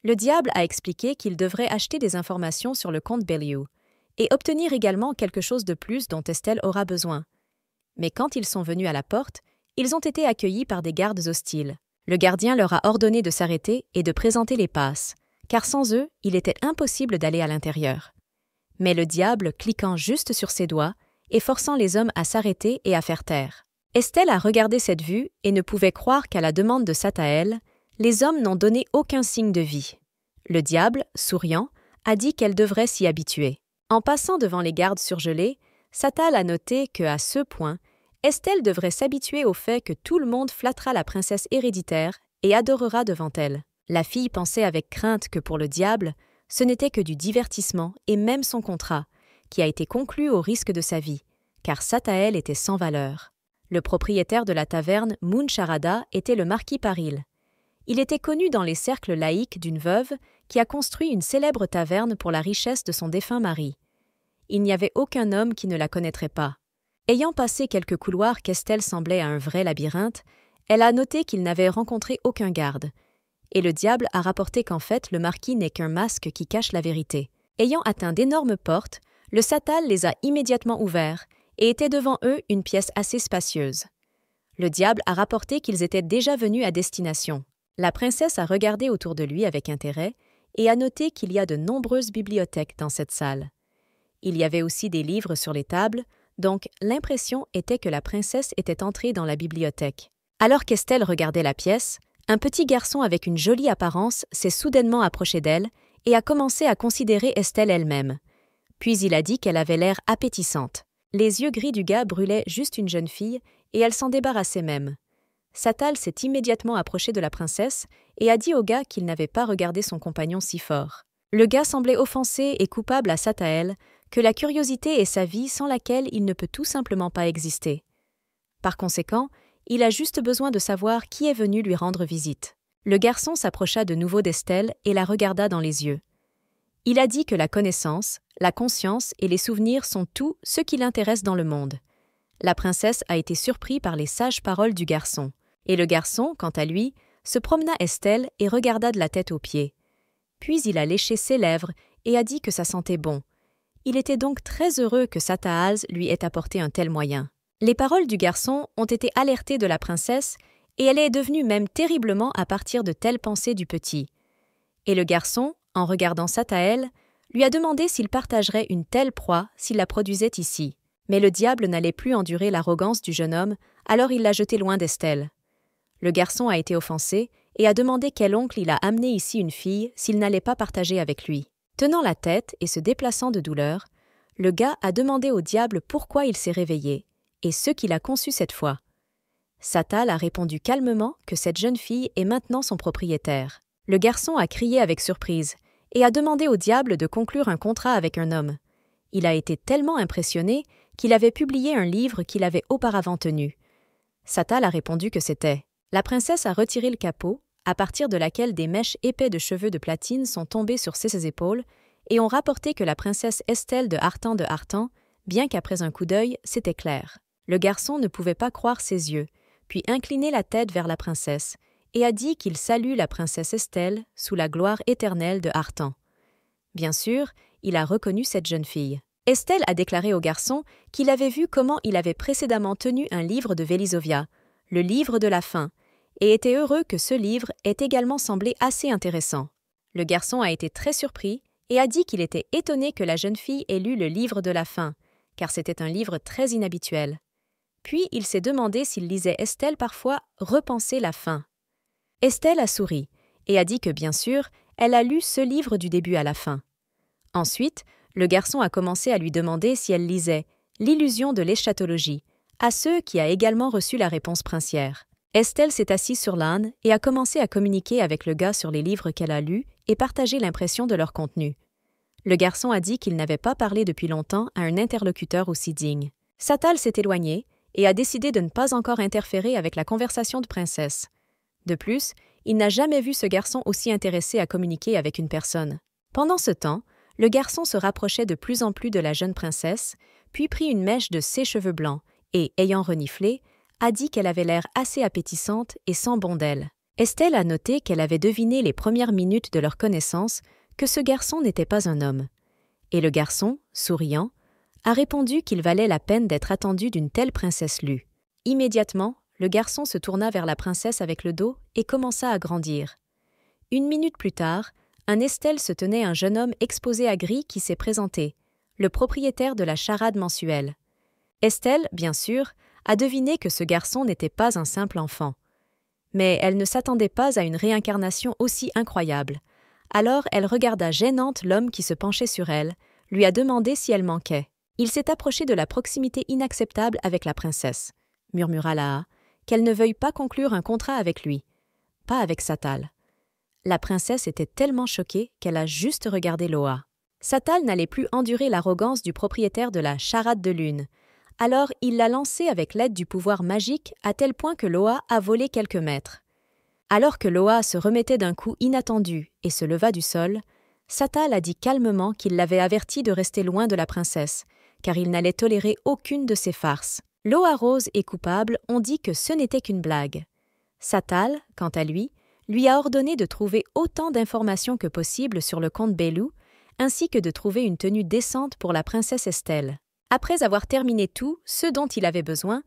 A: Le diable a expliqué qu'il devrait acheter des informations sur le comte Bellew et obtenir également quelque chose de plus dont Estelle aura besoin. Mais quand ils sont venus à la porte, ils ont été accueillis par des gardes hostiles. Le gardien leur a ordonné de s'arrêter et de présenter les passes, car sans eux, il était impossible d'aller à l'intérieur. Mais le diable, cliquant juste sur ses doigts et forçant les hommes à s'arrêter et à faire taire. Estelle a regardé cette vue et ne pouvait croire qu'à la demande de Satael, les hommes n'ont donné aucun signe de vie. Le diable, souriant, a dit qu'elle devrait s'y habituer. En passant devant les gardes surgelés, Satal a noté qu'à ce point, Estelle devrait s'habituer au fait que tout le monde flattera la princesse héréditaire et adorera devant elle. La fille pensait avec crainte que pour le diable, ce n'était que du divertissement et même son contrat, qui a été conclu au risque de sa vie, car Sataël était sans valeur. Le propriétaire de la taverne Moon Charada était le marquis Paril. Il était connu dans les cercles laïcs d'une veuve qui a construit une célèbre taverne pour la richesse de son défunt mari. Il n'y avait aucun homme qui ne la connaîtrait pas. Ayant passé quelques couloirs qu'Estelle semblait à un vrai labyrinthe, elle a noté qu'il n'avait rencontré aucun garde. Et le diable a rapporté qu'en fait, le marquis n'est qu'un masque qui cache la vérité. Ayant atteint d'énormes portes, le Satal les a immédiatement ouverts et était devant eux une pièce assez spacieuse. Le diable a rapporté qu'ils étaient déjà venus à destination. La princesse a regardé autour de lui avec intérêt et a noté qu'il y a de nombreuses bibliothèques dans cette salle. Il y avait aussi des livres sur les tables, donc l'impression était que la princesse était entrée dans la bibliothèque. Alors qu'Estelle regardait la pièce, un petit garçon avec une jolie apparence s'est soudainement approché d'elle et a commencé à considérer Estelle elle-même. Puis il a dit qu'elle avait l'air appétissante. Les yeux gris du gars brûlaient juste une jeune fille et elle s'en débarrassait même. Satal s'est immédiatement approché de la princesse et a dit au gars qu'il n'avait pas regardé son compagnon si fort. Le gars semblait offensé et coupable à Sataël, que la curiosité est sa vie sans laquelle il ne peut tout simplement pas exister. Par conséquent, il a juste besoin de savoir qui est venu lui rendre visite. Le garçon s'approcha de nouveau d'Estelle et la regarda dans les yeux. Il a dit que la connaissance, la conscience et les souvenirs sont tout ce qui l'intéresse dans le monde. La princesse a été surprise par les sages paroles du garçon. Et le garçon, quant à lui, se promena Estelle et regarda de la tête aux pieds. Puis il a léché ses lèvres et a dit que ça sentait bon. Il était donc très heureux que Sataals lui ait apporté un tel moyen. Les paroles du garçon ont été alertées de la princesse et elle est devenue même terriblement à partir de telles pensées du petit. Et le garçon, en regardant Sataël, lui a demandé s'il partagerait une telle proie s'il la produisait ici. Mais le diable n'allait plus endurer l'arrogance du jeune homme, alors il l'a jeté loin d'Estelle. Le garçon a été offensé et a demandé quel oncle il a amené ici une fille s'il n'allait pas partager avec lui. Tenant la tête et se déplaçant de douleur, le gars a demandé au diable pourquoi il s'est réveillé et ce qu'il a conçu cette fois. Satal a répondu calmement que cette jeune fille est maintenant son propriétaire. Le garçon a crié avec surprise et a demandé au diable de conclure un contrat avec un homme. Il a été tellement impressionné qu'il avait publié un livre qu'il avait auparavant tenu. Satal a répondu que c'était. La princesse a retiré le capot, à partir de laquelle des mèches épais de cheveux de platine sont tombées sur ses épaules, et ont rapporté que la princesse Estelle de Hartan, bien qu'après un coup d'œil, c'était clair. Le garçon ne pouvait pas croire ses yeux, puis incliner la tête vers la princesse, et a dit qu'il salue la princesse Estelle sous la gloire éternelle de Hartan. Bien sûr, il a reconnu cette jeune fille. Estelle a déclaré au garçon qu'il avait vu comment il avait précédemment tenu un livre de Vélisovia, le livre de la fin, et était heureux que ce livre ait également semblé assez intéressant. Le garçon a été très surpris et a dit qu'il était étonné que la jeune fille ait lu le livre de la fin, car c'était un livre très inhabituel. Puis il s'est demandé s'il lisait Estelle parfois repenser la fin. Estelle a souri et a dit que bien sûr, elle a lu ce livre du début à la fin. Ensuite, le garçon a commencé à lui demander si elle lisait « L'illusion de l'éschatologie », à ceux qui a également reçu la réponse princière. Estelle s'est assise sur l'âne et a commencé à communiquer avec le gars sur les livres qu'elle a lus et partager l'impression de leur contenu. Le garçon a dit qu'il n'avait pas parlé depuis longtemps à un interlocuteur aussi digne. Satal s'est éloigné et a décidé de ne pas encore interférer avec la conversation de princesse. De plus, il n'a jamais vu ce garçon aussi intéressé à communiquer avec une personne. Pendant ce temps, le garçon se rapprochait de plus en plus de la jeune princesse, puis prit une mèche de ses cheveux blancs et, ayant reniflé, a dit qu'elle avait l'air assez appétissante et sent bon d'elle. Estelle a noté qu'elle avait deviné les premières minutes de leur connaissance que ce garçon n'était pas un homme. Et le garçon, souriant, a répondu qu'il valait la peine d'être attendu d'une telle princesse lue. Immédiatement, le garçon se tourna vers la princesse avec le dos et commença à grandir. 1 minute plus tard, un Estelle se tenait un jeune homme exposé à gris qui s'est présenté, le propriétaire de la charade mensuelle. Estelle, bien sûr, a deviné que ce garçon n'était pas un simple enfant. Mais elle ne s'attendait pas à une réincarnation aussi incroyable. Alors elle regarda gênante l'homme qui se penchait sur elle, lui a demandé si elle manquait. Il s'est approché de la proximité inacceptable avec la princesse, murmura Laa, qu'elle ne veuille pas conclure un contrat avec lui. pas avec Satal. La princesse était tellement choquée qu'elle a juste regardé Loa. Satal n'allait plus endurer l'arrogance du propriétaire de la charade de lune. Alors il l'a lancée avec l'aide du pouvoir magique à tel point que Loa a volé quelques mètres. Alors que Loa se remettait d'un coup inattendu et se leva du sol, Satal a dit calmement qu'il l'avait averti de rester loin de la princesse, car il n'allait tolérer aucune de ses farces. Loa Rose et Coupable ont dit que ce n'était qu'une blague. Satal, quant à lui a ordonné de trouver autant d'informations que possible sur le comte Bélou, ainsi que de trouver une tenue décente pour la princesse Estelle. Après avoir terminé tout ce dont il avait besoin,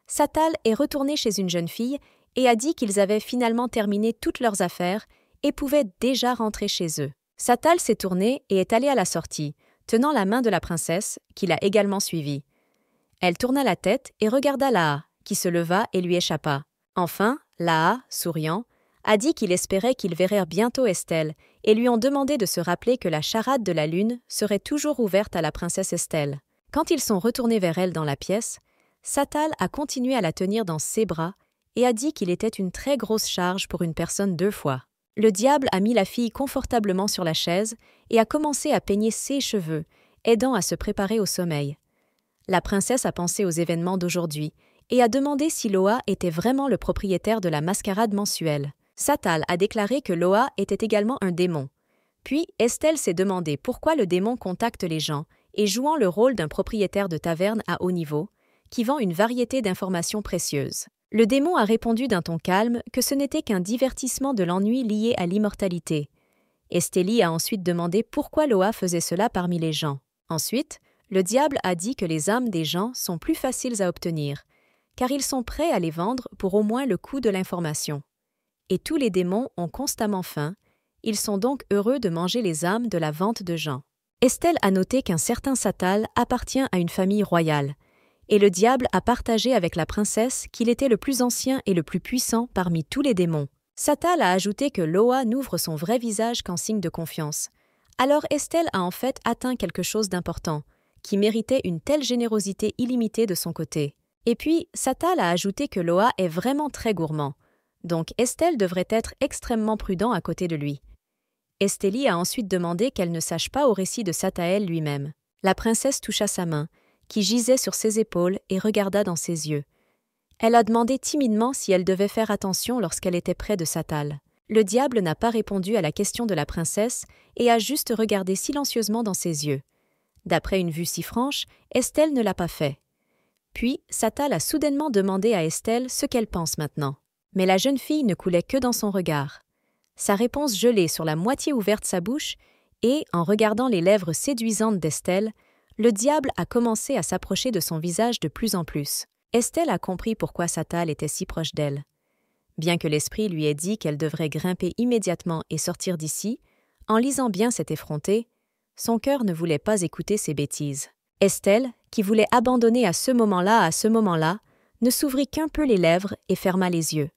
A: Satal est retourné chez une jeune fille et a dit qu'ils avaient finalement terminé toutes leurs affaires et pouvaient déjà rentrer chez eux. Satal s'est tourné et est allé à la sortie, tenant la main de la princesse, qui l'a également suivie. Elle tourna la tête et regarda Laa, qui se leva et lui échappa. Enfin, Laa, souriant, a dit qu'il espérait qu'ils verraient bientôt Estelle et lui ont demandé de se rappeler que la charade de la lune serait toujours ouverte à la princesse Estelle. Quand ils sont retournés vers elle dans la pièce, Satal a continué à la tenir dans ses bras et a dit qu'il était une très grosse charge pour une personne 2 fois. Le diable a mis la fille confortablement sur la chaise et a commencé à peigner ses cheveux, aidant à se préparer au sommeil. La princesse a pensé aux événements d'aujourd'hui et a demandé si Loa était vraiment le propriétaire de la mascarade mensuelle. Satal a déclaré que Loa était également un démon. Puis Estelle s'est demandé pourquoi le démon contacte les gens et jouant le rôle d'un propriétaire de taverne à haut niveau, qui vend une variété d'informations précieuses. Le démon a répondu d'un ton calme que ce n'était qu'un divertissement de l'ennui lié à l'immortalité. Estélie a ensuite demandé pourquoi Loa faisait cela parmi les gens. Ensuite, le diable a dit que les âmes des gens sont plus faciles à obtenir, car ils sont prêts à les vendre pour au moins le coût de l'information. Et tous les démons ont constamment faim, ils sont donc heureux de manger les âmes de la vente de gens. Estelle a noté qu'un certain Satal appartient à une famille royale, et le diable a partagé avec la princesse qu'il était le plus ancien et le plus puissant parmi tous les démons. Satal a ajouté que Loa n'ouvre son vrai visage qu'en signe de confiance. Alors Estelle a en fait atteint quelque chose d'important, qui méritait une telle générosité illimitée de son côté. Et puis, Satal a ajouté que Loa est vraiment très gourmand, donc Estelle devrait être extrêmement prudent à côté de lui. Estélie a ensuite demandé qu'elle ne sache pas au récit de Sataël lui-même. La princesse toucha sa main, qui gisait sur ses épaules et regarda dans ses yeux. Elle a demandé timidement si elle devait faire attention lorsqu'elle était près de Satal. Le diable n'a pas répondu à la question de la princesse et a juste regardé silencieusement dans ses yeux. D'après une vue si franche, Estelle ne l'a pas fait. Puis, Satal a soudainement demandé à Estelle ce qu'elle pense maintenant. Mais la jeune fille ne coulait que dans son regard. Sa réponse gelait sur la moitié ouverte sa bouche et, en regardant les lèvres séduisantes d'Estelle, le diable a commencé à s'approcher de son visage de plus en plus. Estelle a compris pourquoi Satal était si proche d'elle. Bien que l'esprit lui ait dit qu'elle devrait grimper immédiatement et sortir d'ici, en lisant bien cet effronté, son cœur ne voulait pas écouter ces bêtises. Estelle, qui voulait abandonner à ce moment-là, ne s'ouvrit qu'un peu les lèvres et ferma les yeux.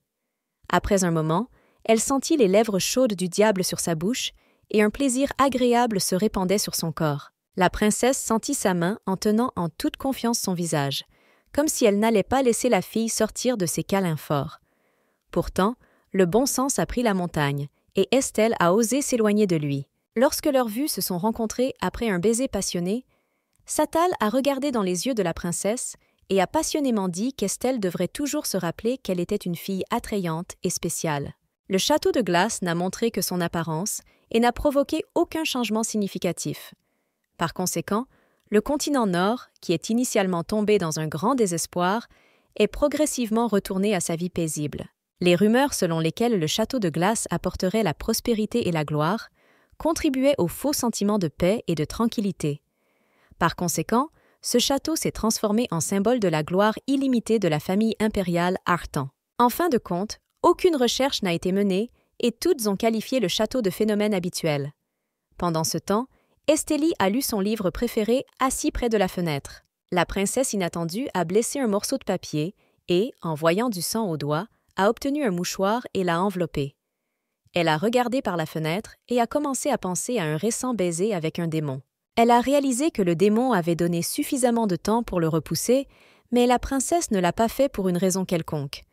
A: Après un moment, elle sentit les lèvres chaudes du diable sur sa bouche et un plaisir agréable se répandait sur son corps. La princesse sentit sa main en tenant en toute confiance son visage, comme si elle n'allait pas laisser la fille sortir de ses câlins forts. Pourtant, le bon sens a pris la montagne et Estelle a osé s'éloigner de lui. Lorsque leurs vues se sont rencontrées après un baiser passionné, Satal a regardé dans les yeux de la princesse et a passionnément dit qu'Estelle devrait toujours se rappeler qu'elle était une fille attrayante et spéciale. Le château de glace n'a montré que son apparence et n'a provoqué aucun changement significatif. Par conséquent, le continent Nord, qui est initialement tombé dans un grand désespoir, est progressivement retourné à sa vie paisible. Les rumeurs selon lesquelles le château de glace apporterait la prospérité et la gloire contribuaient au faux sentiment de paix et de tranquillité. Par conséquent, ce château s'est transformé en symbole de la gloire illimitée de la famille impériale Artan. En fin de compte, aucune recherche n'a été menée et toutes ont qualifié le château de phénomène habituel. Pendant ce temps, Estélie a lu son livre préféré assis près de la fenêtre. La princesse inattendue a blessé un morceau de papier et, en voyant du sang au doigt, a obtenu un mouchoir et l'a enveloppé. Elle a regardé par la fenêtre et a commencé à penser à un récent baiser avec un démon. Elle a réalisé que le démon avait donné suffisamment de temps pour le repousser, mais la princesse ne l'a pas fait pour une raison quelconque.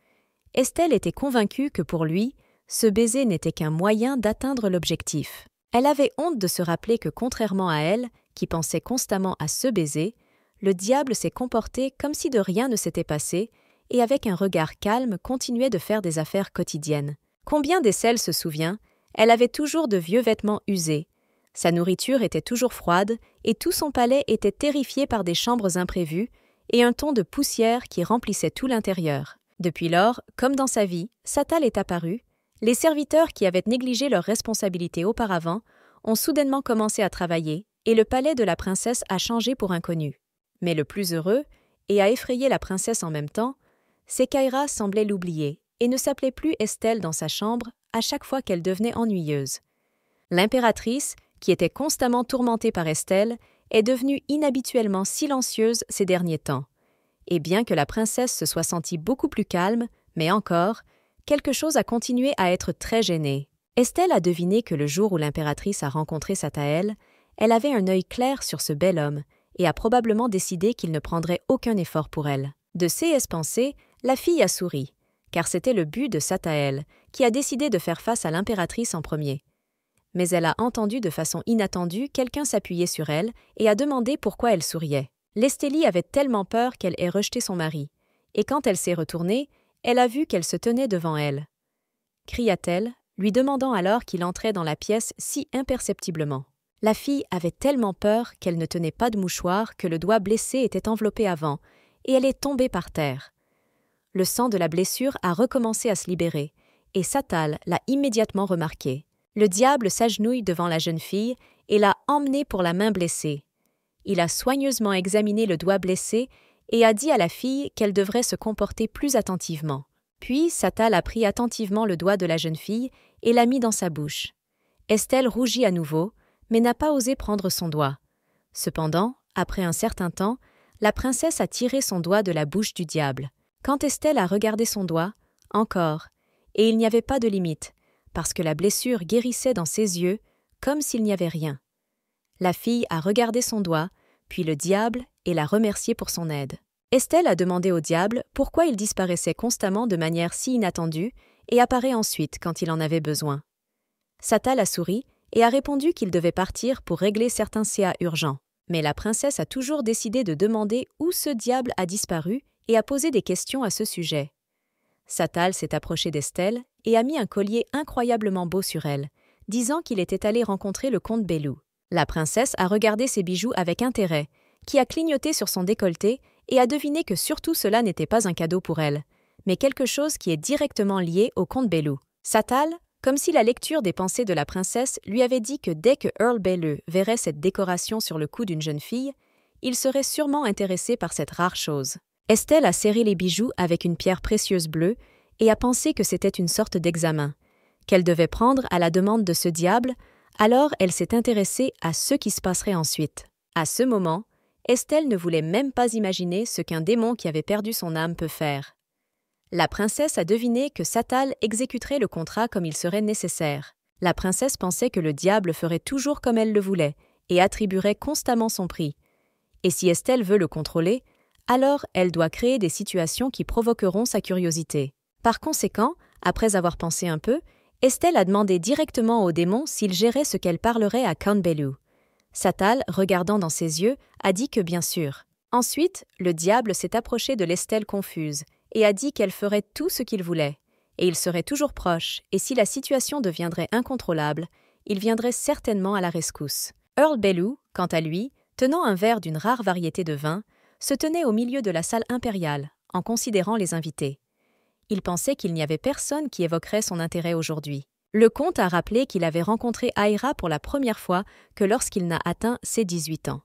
A: Estelle était convaincue que pour lui, Ce baiser n'était qu'un moyen d'atteindre l'objectif. Elle avait honte de se rappeler que contrairement à elle, qui pensait constamment à ce baiser, le diable s'est comporté comme si de rien ne s'était passé et avec un regard calme continuait de faire des affaires quotidiennes. Combien d'Estelle se souvient, elle avait toujours de vieux vêtements usés. Sa nourriture était toujours froide et tout son palais était terrifié par des chambres imprévues et un ton de poussière qui remplissait tout l'intérieur. Depuis lors, comme dans sa vie, Satal est apparu. Les serviteurs qui avaient négligé leurs responsabilités auparavant ont soudainement commencé à travailler et le palais de la princesse a changé pour inconnu. Mais le plus heureux, et a effrayé la princesse en même temps, c'est qu'Aïra semblait l'oublier et ne s'appelait plus Estelle dans sa chambre à chaque fois qu'elle devenait ennuyeuse. L'impératrice, qui était constamment tourmentée par Estelle, est devenue inhabituellement silencieuse ces derniers temps. Et bien que la princesse se soit sentie beaucoup plus calme, mais encore, quelque chose a continué à être très gêné. Estelle a deviné que le jour où l'impératrice a rencontré Sataël, elle avait un œil clair sur ce bel homme et a probablement décidé qu'il ne prendrait aucun effort pour elle. De ces pensées, la fille a souri, car c'était le but de Sataël, qui a décidé de faire face à l'impératrice en premier. Mais elle a entendu de façon inattendue quelqu'un s'appuyer sur elle et a demandé pourquoi elle souriait. Lestélie avait tellement peur qu'elle ait rejeté son mari, et quand elle s'est retournée, elle a vu qu'elle se tenait devant elle. Cria-t-elle, lui demandant alors qu'il entrait dans la pièce si imperceptiblement. La fille avait tellement peur qu'elle ne tenait pas de mouchoir que le doigt blessé était enveloppé avant, et elle est tombée par terre. Le sang de la blessure a recommencé à se libérer, et Satal l'a immédiatement remarqué. Le diable s'agenouille devant la jeune fille et l'a emmenée pour la main blessée. Il a soigneusement examiné le doigt blessé et a dit à la fille qu'elle devrait se comporter plus attentivement. Puis Satal a pris attentivement le doigt de la jeune fille et l'a mis dans sa bouche. Estelle rougit à nouveau, mais n'a pas osé prendre son doigt. Cependant, après un certain temps, la princesse a tiré son doigt de la bouche du diable. Quand Estelle a regardé son doigt, encore, et il n'y avait pas de limite, parce que la blessure guérissait dans ses yeux comme s'il n'y avait rien. La fille a regardé son doigt, puis le diable, et l'a remercié pour son aide. Estelle a demandé au diable pourquoi il disparaissait constamment de manière si inattendue et apparaît ensuite quand il en avait besoin. Satal a souri et a répondu qu'il devait partir pour régler certains CA urgents. Mais la princesse a toujours décidé de demander où ce diable a disparu et a posé des questions à ce sujet. Satal s'est approché d'Estelle et a mis un collier incroyablement beau sur elle, disant qu'il était allé rencontrer le comte Bellou. La princesse a regardé ses bijoux avec intérêt, qui a clignoté sur son décolleté et a deviné que surtout cela n'était pas un cadeau pour elle, mais quelque chose qui est directement lié au comte Bellou. Satal, comme si la lecture des pensées de la princesse lui avait dit que dès que Earl Belleux verrait cette décoration sur le cou d'une jeune fille, il serait sûrement intéressé par cette rare chose. Estelle a serré les bijoux avec une pierre précieuse bleue et a pensé que c'était une sorte d'examen, qu'elle devait prendre à la demande de ce diable, alors elle s'est intéressée à ce qui se passerait ensuite. À ce moment, Estelle ne voulait même pas imaginer ce qu'un démon qui avait perdu son âme peut faire. La princesse a deviné que Satal exécuterait le contrat comme il serait nécessaire. La princesse pensait que le diable ferait toujours comme elle le voulait et attribuerait constamment son prix. Et si Estelle veut le contrôler, alors elle doit créer des situations qui provoqueront sa curiosité. Par conséquent, après avoir pensé un peu, Estelle a demandé directement au démon s'il gérait ce qu'elle parlerait à Count Bellou. Satal, regardant dans ses yeux, a dit que bien sûr. Ensuite, le diable s'est approché de l'Estelle confuse et a dit qu'elle ferait tout ce qu'il voulait, et il serait toujours proche, et si la situation deviendrait incontrôlable, il viendrait certainement à la rescousse. Earl Bellou, quant à lui, tenant un verre d'une rare variété de vin, se tenait au milieu de la salle impériale, en considérant les invités. Il pensait qu'il n'y avait personne qui évoquerait son intérêt aujourd'hui. Le comte a rappelé qu'il avait rencontré Aïra pour la première fois que lorsqu'il n'a atteint ses 18 ans.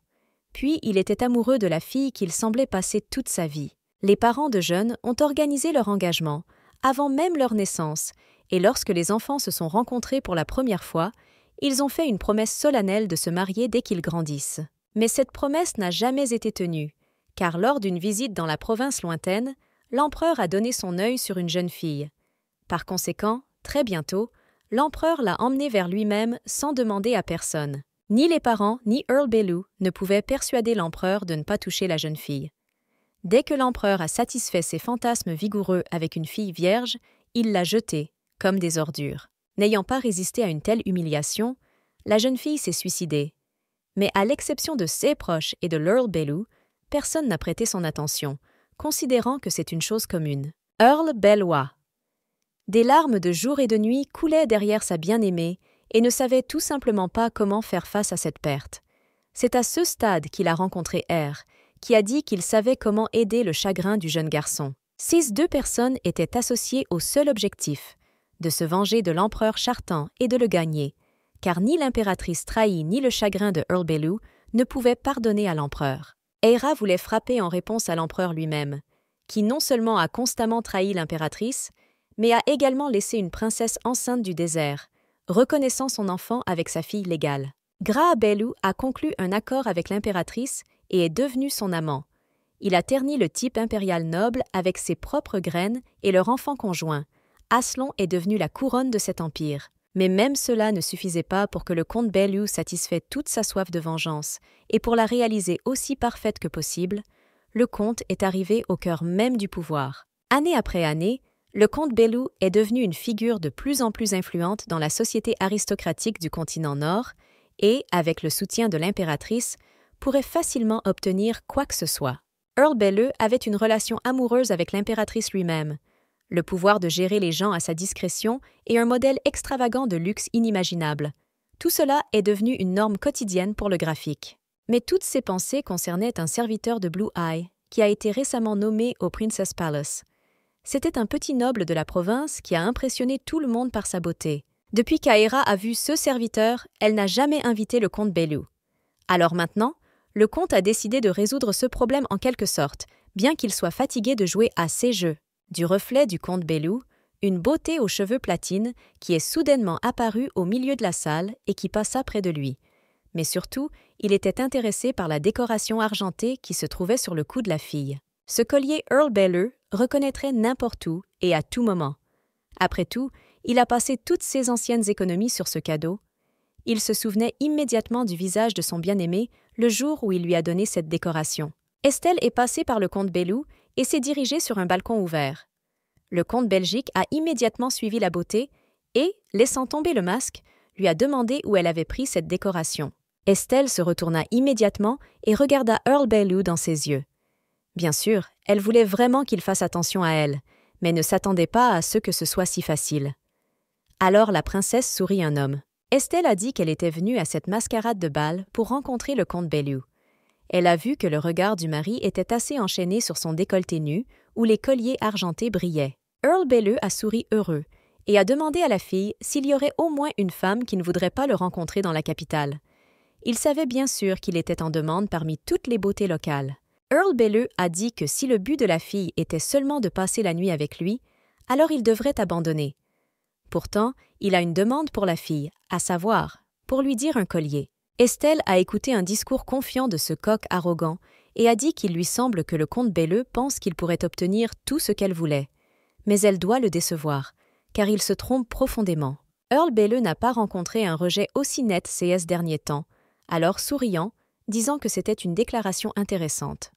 A: Puis il était amoureux de la fille qu'il semblait passer toute sa vie. Les parents de jeunes ont organisé leur engagement, avant même leur naissance, et lorsque les enfants se sont rencontrés pour la première fois, ils ont fait une promesse solennelle de se marier dès qu'ils grandissent. Mais cette promesse n'a jamais été tenue, car lors d'une visite dans la province lointaine, l'empereur a donné son œil sur une jeune fille. Par conséquent, très bientôt, l'empereur l'a emmenée vers lui-même sans demander à personne. Ni les parents ni Earl Bellou ne pouvaient persuader l'empereur de ne pas toucher la jeune fille. Dès que l'empereur a satisfait ses fantasmes vigoureux avec une fille vierge, il l'a jetée, comme des ordures. N'ayant pas résisté à une telle humiliation, la jeune fille s'est suicidée. Mais à l'exception de ses proches et de l'Earl Bellew, personne n'a prêté son attention, considérant que c'est une chose commune. Earl Bellois. Des larmes de jour et de nuit coulaient derrière sa bien-aimée et ne savait tout simplement pas comment faire face à cette perte. C'est à ce stade qu'il a rencontré Eyre, qui a dit qu'il savait comment aider le chagrin du jeune garçon. Ces deux personnes étaient associées au seul objectif, de se venger de l'empereur Chartan et de le gagner, car ni l'impératrice trahie ni le chagrin de Earl Bellew ne pouvaient pardonner à l'empereur. Eyre voulait frapper en réponse à l'empereur lui-même, qui non seulement a constamment trahi l'impératrice, mais a également laissé une princesse enceinte du désert, reconnaissant son enfant avec sa fille légale. Graa Bellew a conclu un accord avec l'impératrice et est devenu son amant. Il a terni le type impérial noble avec ses propres graines et leur enfant conjoint. Aslon est devenu la couronne de cet empire. Mais même cela ne suffisait pas pour que le comte Bellew satisfait toute sa soif de vengeance, et pour la réaliser aussi parfaite que possible, le comte est arrivé au cœur même du pouvoir. Année après année, le comte Bellew est devenu une figure de plus en plus influente dans la société aristocratique du continent Nord et, avec le soutien de l'impératrice, pourrait facilement obtenir quoi que ce soit. Earl Bellew avait une relation amoureuse avec l'impératrice lui-même, le pouvoir de gérer les gens à sa discrétion et un modèle extravagant de luxe inimaginable. Tout cela est devenu une norme quotidienne pour le graphique. Mais toutes ces pensées concernaient un serviteur de Blue Eye, qui a été récemment nommé au Princess Palace. C'était un petit noble de la province qui a impressionné tout le monde par sa beauté. Depuis qu'Aera a vu ce serviteur, elle n'a jamais invité le comte Bellew. Alors maintenant, le comte a décidé de résoudre ce problème en quelque sorte, bien qu'il soit fatigué de jouer à ces jeux. Du reflet du comte Bellew, une beauté aux cheveux platine qui est soudainement apparue au milieu de la salle et qui passa près de lui. Mais surtout, il était intéressé par la décoration argentée qui se trouvait sur le cou de la fille. Ce collier Earl Bellew reconnaîtrait n'importe où et à tout moment. Après tout, il a passé toutes ses anciennes économies sur ce cadeau. Il se souvenait immédiatement du visage de son bien-aimé le jour où il lui a donné cette décoration. Estelle est passée par le comte Bellew et s'est dirigée sur un balcon ouvert. Le comte Belgique a immédiatement suivi la beauté et, laissant tomber le masque, lui a demandé où elle avait pris cette décoration. Estelle se retourna immédiatement et regarda Earl Bellew dans ses yeux. Bien sûr, elle voulait vraiment qu'il fasse attention à elle, mais ne s'attendait pas à ce que ce soit si facile. Alors la princesse sourit un homme. Estelle a dit qu'elle était venue à cette mascarade de bal pour rencontrer le comte Bellew. Elle a vu que le regard du mari était assez enchaîné sur son décolleté nu, où les colliers argentés brillaient. Earl Bellew a souri heureux et a demandé à la fille s'il y aurait au moins une femme qui ne voudrait pas le rencontrer dans la capitale. Il savait bien sûr qu'il était en demande parmi toutes les beautés locales. Earl Bellew a dit que si le but de la fille était seulement de passer la nuit avec lui, alors il devrait abandonner. Pourtant, il a une demande pour la fille, à savoir, pour lui dire un collier. Estelle a écouté un discours confiant de ce coq arrogant et a dit qu'il lui semble que le comte Bellew pense qu'il pourrait obtenir tout ce qu'elle voulait. Mais elle doit le décevoir, car il se trompe profondément. Earl Bellew n'a pas rencontré un rejet aussi net ces derniers temps, alors souriant, disant que c'était une déclaration intéressante.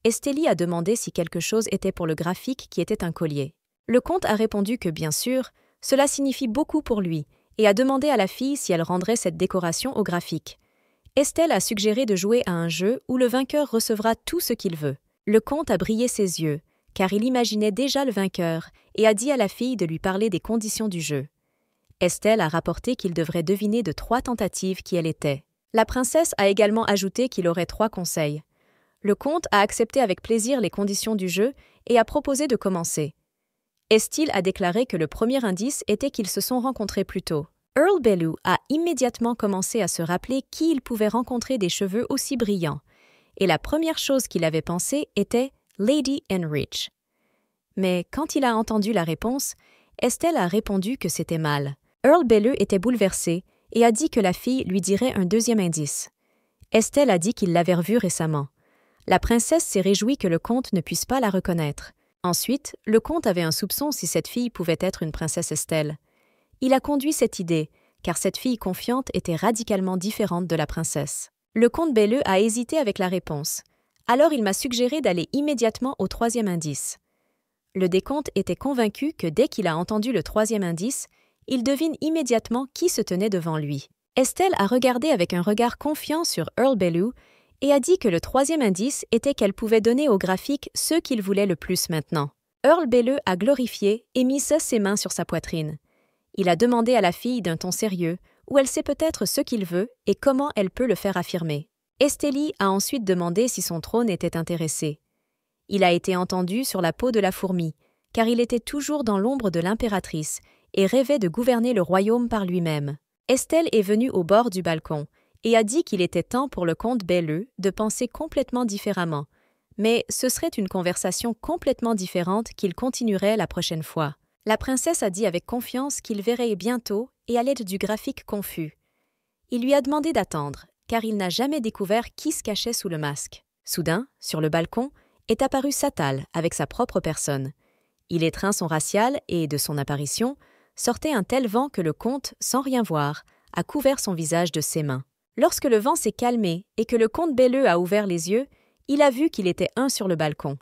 A: Estélie a demandé si quelque chose était pour le graphique qui était un collier. Le comte a répondu que bien sûr, cela signifie beaucoup pour lui et a demandé à la fille si elle rendrait cette décoration au graphique. Estelle a suggéré de jouer à un jeu où le vainqueur recevra tout ce qu'il veut. Le comte a brillé ses yeux, car il imaginait déjà le vainqueur et a dit à la fille de lui parler des conditions du jeu. Estelle a rapporté qu'il devrait deviner de 3 tentatives qui elle était. La princesse a également ajouté qu'il aurait 3 conseils. Le comte a accepté avec plaisir les conditions du jeu et a proposé de commencer. Estelle a déclaré que le premier indice était qu'ils se sont rencontrés plus tôt. Earl Bellew a immédiatement commencé à se rappeler qui il pouvait rencontrer des cheveux aussi brillants, et la première chose qu'il avait pensée était Lady Henrich. Mais quand il a entendu la réponse, Estelle a répondu que c'était mal. Earl Bellew était bouleversé et a dit que la fille lui dirait un deuxième indice. Estelle a dit qu'il l'avait revue récemment. La princesse s'est réjouie que le comte ne puisse pas la reconnaître. Ensuite, le comte avait un soupçon si cette fille pouvait être une princesse Estelle. Il a conduit cette idée, car cette fille confiante était radicalement différente de la princesse. Le comte Bellew a hésité avec la réponse. Alors il m'a suggéré d'aller immédiatement au 3e indice. Le décompte était convaincu que dès qu'il a entendu le troisième indice, il devine immédiatement qui se tenait devant lui. Estelle a regardé avec un regard confiant sur Earl Bellew et a dit que le troisième indice était qu'elle pouvait donner au graphique ce qu'il voulait le plus maintenant. Earl Bellew a glorifié et mis ses mains sur sa poitrine. Il a demandé à la fille d'un ton sérieux où elle sait peut-être ce qu'il veut et comment elle peut le faire affirmer. Estélie a ensuite demandé si son trône était intéressé. Il a été entendu sur la peau de la fourmi, car il était toujours dans l'ombre de l'impératrice et rêvait de gouverner le royaume par lui-même. Estelle est venue au bord du balcon et a dit qu'il était temps pour le comte Bellew de penser complètement différemment, mais ce serait une conversation complètement différente qu'il continuerait la prochaine fois. La princesse a dit avec confiance qu'il verrait bientôt et à l'aide du graphique confus. Il lui a demandé d'attendre, car il n'a jamais découvert qui se cachait sous le masque. Soudain, sur le balcon, est apparu Satal avec sa propre personne. Il étreint son racial et, de son apparition, sortait un tel vent que le comte, sans rien voir, a couvert son visage de ses mains. Lorsque le vent s'est calmé et que le comte Bellew a ouvert les yeux, il a vu qu'il était un sur le balcon.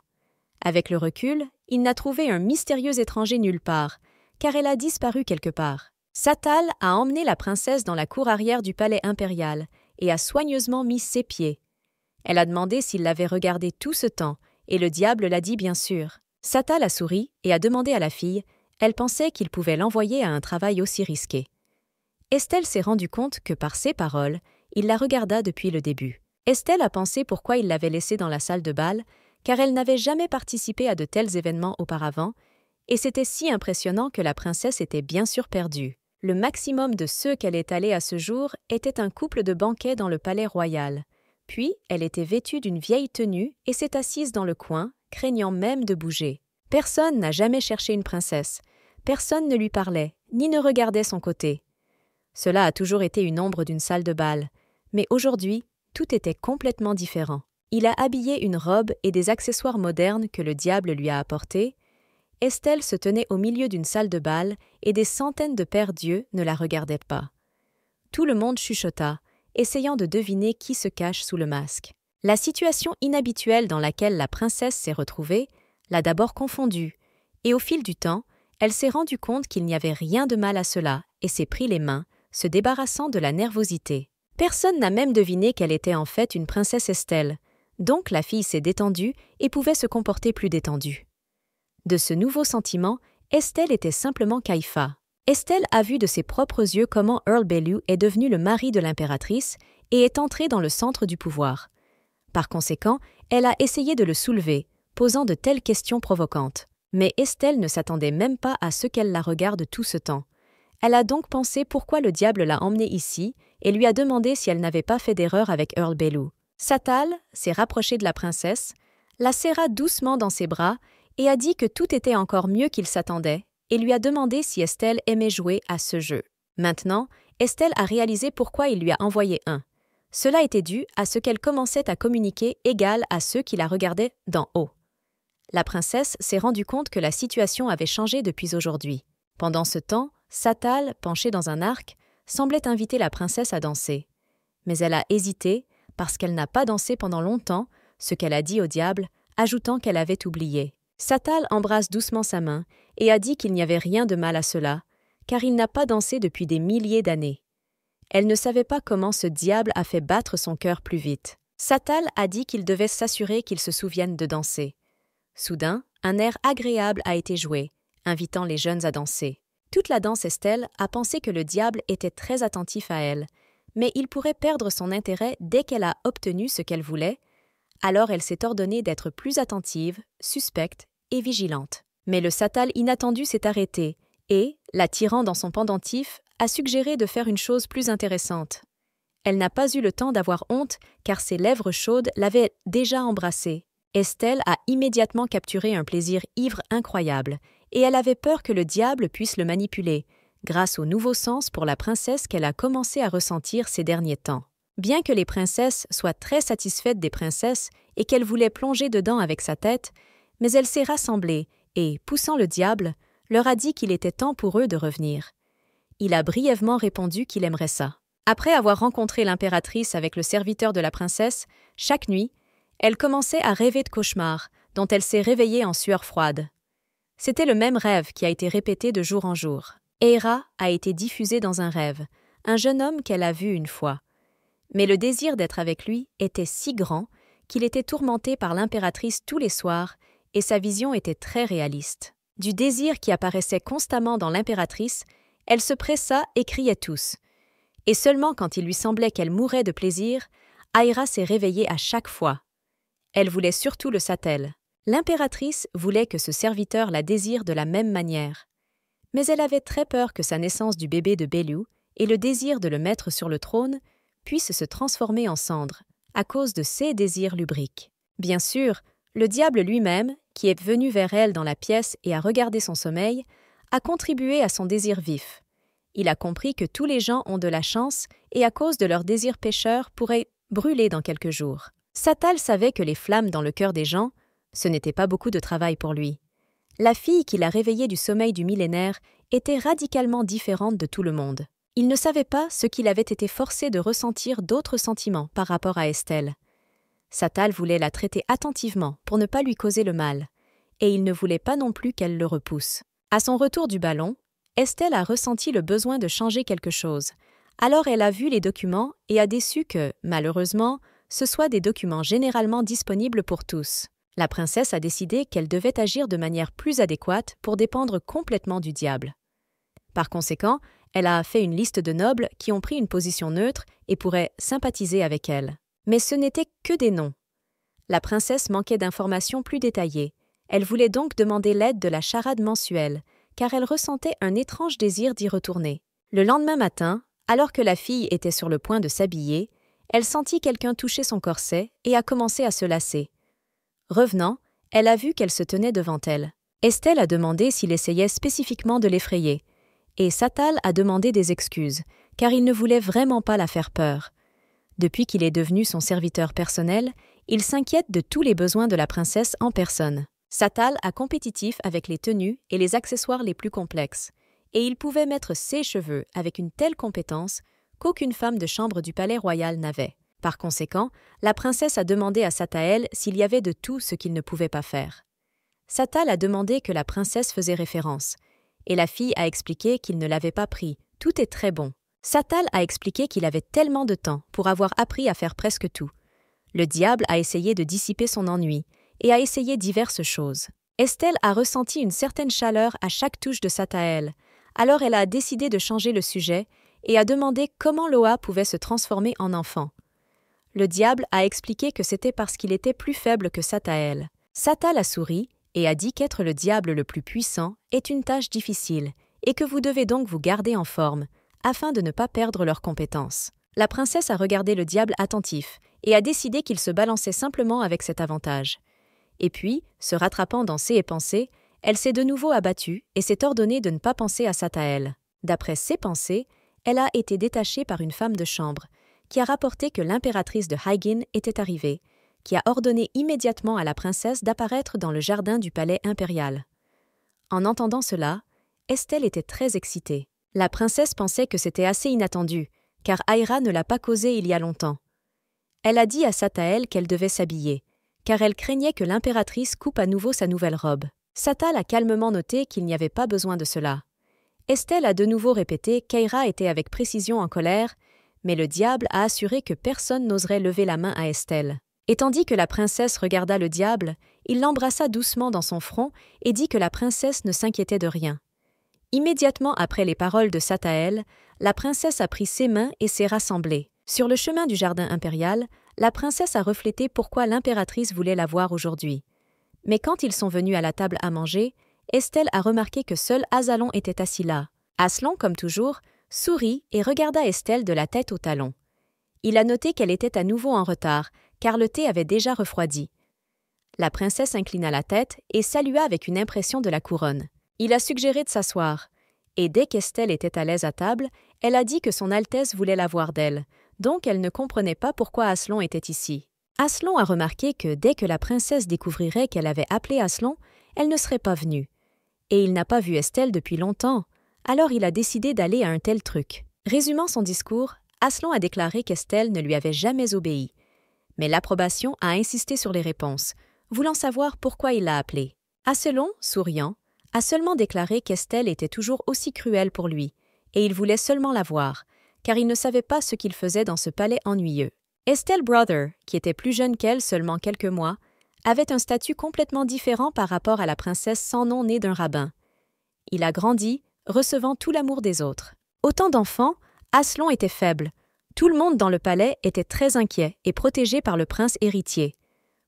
A: Avec le recul, il n'a trouvé un mystérieux étranger nulle part, car elle a disparu quelque part. Satal a emmené la princesse dans la cour arrière du palais impérial et a soigneusement mis ses pieds. Elle a demandé s'il l'avait regardé tout ce temps, et le diable l'a dit bien sûr. Satal a souri et a demandé à la fille. Elle pensait qu'il pouvait l'envoyer à un travail aussi risqué. Estelle s'est rendue compte que par ses paroles, il la regarda depuis le début. Estelle a pensé pourquoi il l'avait laissée dans la salle de bal, car elle n'avait jamais participé à de tels événements auparavant, et c'était si impressionnant que la princesse était bien sûr perdue. Le maximum de ceux qu'elle est allée à ce jour était un couple de banquets dans le palais royal. Puis, elle était vêtue d'une vieille tenue et s'est assise dans le coin, craignant même de bouger. Personne n'a jamais cherché une princesse. Personne ne lui parlait, ni ne regardait son côté. Cela a toujours été une ombre d'une salle de bal, mais aujourd'hui, tout était complètement différent. Il a habillé une robe et des accessoires modernes que le diable lui a apportés. Estelle se tenait au milieu d'une salle de bal et des centaines de pères dieux ne la regardaient pas. Tout le monde chuchota, essayant de deviner qui se cache sous le masque. La situation inhabituelle dans laquelle la princesse s'est retrouvée l'a d'abord confondue, et au fil du temps, elle s'est rendue compte qu'il n'y avait rien de mal à cela et s'est pris les mains, se débarrassant de la nervosité. Personne n'a même deviné qu'elle était en fait une princesse Estelle, donc la fille s'est détendue et pouvait se comporter plus détendue. De ce nouveau sentiment, Estelle était simplement Kaifa. Estelle a vu de ses propres yeux comment Earl Bellew est devenu le mari de l'impératrice et est entré dans le centre du pouvoir. Par conséquent, elle a essayé de le soulever, posant de telles questions provocantes. Mais Estelle ne s'attendait même pas à ce qu'elle la regarde tout ce temps. Elle a donc pensé pourquoi le diable l'a emmenée ici et lui a demandé si elle n'avait pas fait d'erreur avec Earl Bellew. Satal s'est rapproché de la princesse, la serra doucement dans ses bras et a dit que tout était encore mieux qu'il s'attendait et lui a demandé si Estelle aimait jouer à ce jeu. Maintenant, Estelle a réalisé pourquoi il lui a envoyé un. Cela était dû à ce qu'elle commençait à communiquer égal à ceux qui la regardaient d'en haut. La princesse s'est rendue compte que la situation avait changé depuis aujourd'hui. Pendant ce temps, Satal, penché dans un arc, semblait inviter la princesse à danser. Mais elle a hésité parce qu'elle n'a pas dansé pendant longtemps, ce qu'elle a dit au diable, ajoutant qu'elle avait oublié. Satal embrasse doucement sa main et a dit qu'il n'y avait rien de mal à cela, car il n'a pas dansé depuis des milliers d'années. Elle ne savait pas comment ce diable a fait battre son cœur plus vite. Satal a dit qu'il devait s'assurer qu'il se souvienne de danser. Soudain, un air agréable a été joué, invitant les jeunes à danser. Toute la danse Estelle a pensé que le diable était très attentif à elle, mais il pourrait perdre son intérêt dès qu'elle a obtenu ce qu'elle voulait, alors elle s'est ordonnée d'être plus attentive, suspecte et vigilante. Mais le Satal inattendu s'est arrêté et, la tirant dans son pendentif, a suggéré de faire une chose plus intéressante. Elle n'a pas eu le temps d'avoir honte car ses lèvres chaudes l'avaient déjà embrassée. Estelle a immédiatement capturé un plaisir ivre incroyable et elle avait peur que le diable puisse le manipuler, grâce au nouveau sens pour la princesse qu'elle a commencé à ressentir ces derniers temps. Bien que les princesses soient très satisfaites des princesses et qu'elle voulait plonger dedans avec sa tête, mais elle s'est rassemblée et, poussant le diable, leur a dit qu'il était temps pour eux de revenir. Il a brièvement répondu qu'il aimerait ça. Après avoir rencontré l'impératrice avec le serviteur de la princesse, chaque nuit, elle commençait à rêver de cauchemars, dont elle s'est réveillée en sueur froide. C'était le même rêve qui a été répété de jour en jour. Eira a été diffusée dans un rêve, un jeune homme qu'elle a vu une fois. Mais le désir d'être avec lui était si grand qu'il était tourmenté par l'impératrice tous les soirs et sa vision était très réaliste. Du désir qui apparaissait constamment dans l'impératrice, elle se pressa et criait tous. Et seulement quand il lui semblait qu'elle mourait de plaisir, Aira s'est réveillée à chaque fois. Elle voulait surtout le Satel. L'impératrice voulait que ce serviteur la désire de la même manière. Mais elle avait très peur que sa naissance du bébé de Belu et le désir de le mettre sur le trône puissent se transformer en cendres, à cause de ses désirs lubriques. Bien sûr, le diable lui-même, qui est venu vers elle dans la pièce et a regardé son sommeil, a contribué à son désir vif. Il a compris que tous les gens ont de la chance et à cause de leurs désirs pécheurs pourraient brûler dans quelques jours. Satal savait que les flammes dans le cœur des gens, ce n'était pas beaucoup de travail pour lui. La fille qui l'a réveillé du sommeil du millénaire était radicalement différente de tout le monde. Il ne savait pas ce qu'il avait été forcé de ressentir d'autres sentiments par rapport à Estelle. Satal voulait la traiter attentivement pour ne pas lui causer le mal, et il ne voulait pas non plus qu'elle le repousse. À son retour du ballon, Estelle a ressenti le besoin de changer quelque chose. Alors elle a vu les documents et a déçu que, malheureusement, ce soient des documents généralement disponibles pour tous. La princesse a décidé qu'elle devait agir de manière plus adéquate pour dépendre complètement du diable. Par conséquent, elle a fait une liste de nobles qui ont pris une position neutre et pourraient sympathiser avec elle. Mais ce n'étaient que des noms. La princesse manquait d'informations plus détaillées. Elle voulait donc demander l'aide de la charade mensuelle, car elle ressentait un étrange désir d'y retourner. Le lendemain matin, alors que la fille était sur le point de s'habiller, elle sentit quelqu'un toucher son corset et a commencé à se lasser. Revenant, elle a vu qu'elle se tenait devant elle. Estelle a demandé s'il essayait spécifiquement de l'effrayer, et Satal a demandé des excuses, car il ne voulait vraiment pas la faire peur. Depuis qu'il est devenu son serviteur personnel, il s'inquiète de tous les besoins de la princesse en personne. Satal a compétitif avec les tenues et les accessoires les plus complexes, et il pouvait mettre ses cheveux avec une telle compétence qu'aucune femme de chambre du palais royal n'avait. Par conséquent, la princesse a demandé à Satael s'il y avait de tout ce qu'il ne pouvait pas faire. Satal a demandé que la princesse faisait référence, et la fille a expliqué qu'il ne l'avait pas pris. Tout est très bon. Satal a expliqué qu'il avait tellement de temps pour avoir appris à faire presque tout. Le diable a essayé de dissiper son ennui et a essayé diverses choses. Estelle a ressenti une certaine chaleur à chaque touche de Satael, alors elle a décidé de changer le sujet et a demandé comment Loa pouvait se transformer en enfant. Le diable a expliqué que c'était parce qu'il était plus faible que Satael. Satal a souri et a dit qu'être le diable le plus puissant est une tâche difficile et que vous devez donc vous garder en forme, afin de ne pas perdre leurs compétences. La princesse a regardé le diable attentif et a décidé qu'il se balançait simplement avec cet avantage. Et puis, se rattrapant dans ses pensées, elle s'est de nouveau abattue et s'est ordonnée de ne pas penser à Satael. D'après ses pensées, elle a été détachée par une femme de chambre, qui a rapporté que l'impératrice de Haigin était arrivée, qui a ordonné immédiatement à la princesse d'apparaître dans le jardin du palais impérial. En entendant cela, Estelle était très excitée. La princesse pensait que c'était assez inattendu, car Aira ne l'a pas causé il y a longtemps. Elle a dit à Satael qu'elle devait s'habiller, car elle craignait que l'impératrice coupe à nouveau sa nouvelle robe. Satal a calmement noté qu'il n'y avait pas besoin de cela. Estelle a de nouveau répété qu'Aira était avec précision en colère, mais le diable a assuré que personne n'oserait lever la main à Estelle. Et tandis que la princesse regarda le diable, il l'embrassa doucement dans son front et dit que la princesse ne s'inquiétait de rien. Immédiatement après les paroles de Satael, la princesse a pris ses mains et s'est rassemblée. Sur le chemin du jardin impérial, la princesse a reflété pourquoi l'impératrice voulait la voir aujourd'hui. Mais quand ils sont venus à la table à manger, Estelle a remarqué que seul Azalon était assis là. Aslan, comme toujours, sourit et regarda Estelle de la tête aux talons. Il a noté qu'elle était à nouveau en retard, car le thé avait déjà refroidi. La princesse inclina la tête et salua avec une impression de la couronne. Il a suggéré de s'asseoir, et dès qu'Estelle était à l'aise à table, elle a dit que son Altesse voulait la voir d'elle, donc elle ne comprenait pas pourquoi Aslan était ici. Aslan a remarqué que dès que la princesse découvrirait qu'elle avait appelé Aslan, elle ne serait pas venue. Et il n'a pas vu Estelle depuis longtemps, alors il a décidé d'aller à un tel truc. Résumant son discours, Aslan a déclaré qu'Estelle ne lui avait jamais obéi. Mais l'approbation a insisté sur les réponses, voulant savoir pourquoi il l'a appelée. Asselon, souriant, a seulement déclaré qu'Estelle était toujours aussi cruelle pour lui, et il voulait seulement la voir, car il ne savait pas ce qu'il faisait dans ce palais ennuyeux. Estelle Brother, qui était plus jeune qu'elle seulement quelques mois, avait un statut complètement différent par rapport à la princesse sans nom née d'un rabbin. Il a grandi, recevant tout l'amour des autres. Autant d'enfants, Asselon était faible. Tout le monde dans le palais était très inquiet et protégé par le prince héritier.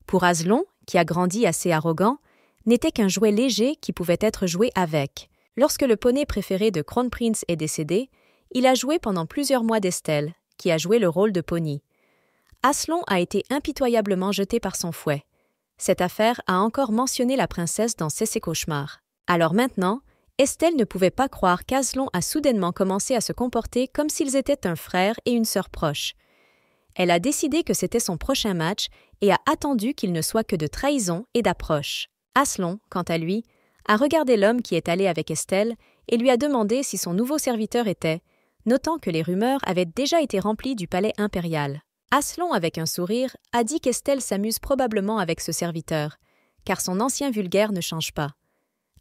A: Pour Asselon, qui a grandi assez arrogant, n'était qu'un jouet léger qui pouvait être joué avec. Lorsque le poney préféré de Kronprinz est décédé, il a joué pendant plusieurs mois d'Estelle, qui a joué le rôle de pony. Asselon a été impitoyablement jeté par son fouet. Cette affaire a encore mentionné la princesse dans ses cauchemars. Alors maintenant, Estelle ne pouvait pas croire qu'Asselon a soudainement commencé à se comporter comme s'ils étaient un frère et une sœur proches. Elle a décidé que c'était son prochain match et a attendu qu'il ne soit que de trahison et d'approche. Asselon, quant à lui, a regardé l'homme qui est allé avec Estelle et lui a demandé si son nouveau serviteur était, notant que les rumeurs avaient déjà été remplies du palais impérial. Asselon, avec un sourire, a dit qu'Estelle s'amuse probablement avec ce serviteur, car son ancien vulgaire ne change pas.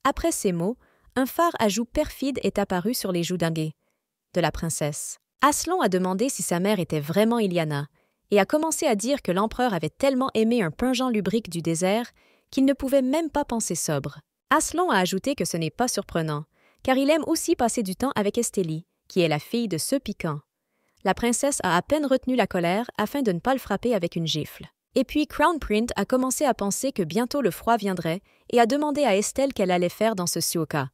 A: Après ces mots, un phare à joues perfide est apparu sur les joues de la princesse. Asselon a demandé si sa mère était vraiment Iliana, et a commencé à dire que l'empereur avait tellement aimé un pingent lubrique du désert qu'il ne pouvait même pas penser sobre. Asselon a ajouté que ce n'est pas surprenant, car il aime aussi passer du temps avec Estélie, qui est la fille de ce piquant. La princesse a à peine retenu la colère afin de ne pas le frapper avec une gifle. Et puis Crown Prince a commencé à penser que bientôt le froid viendrait et a demandé à Estelle qu'elle allait faire dans ce sioka.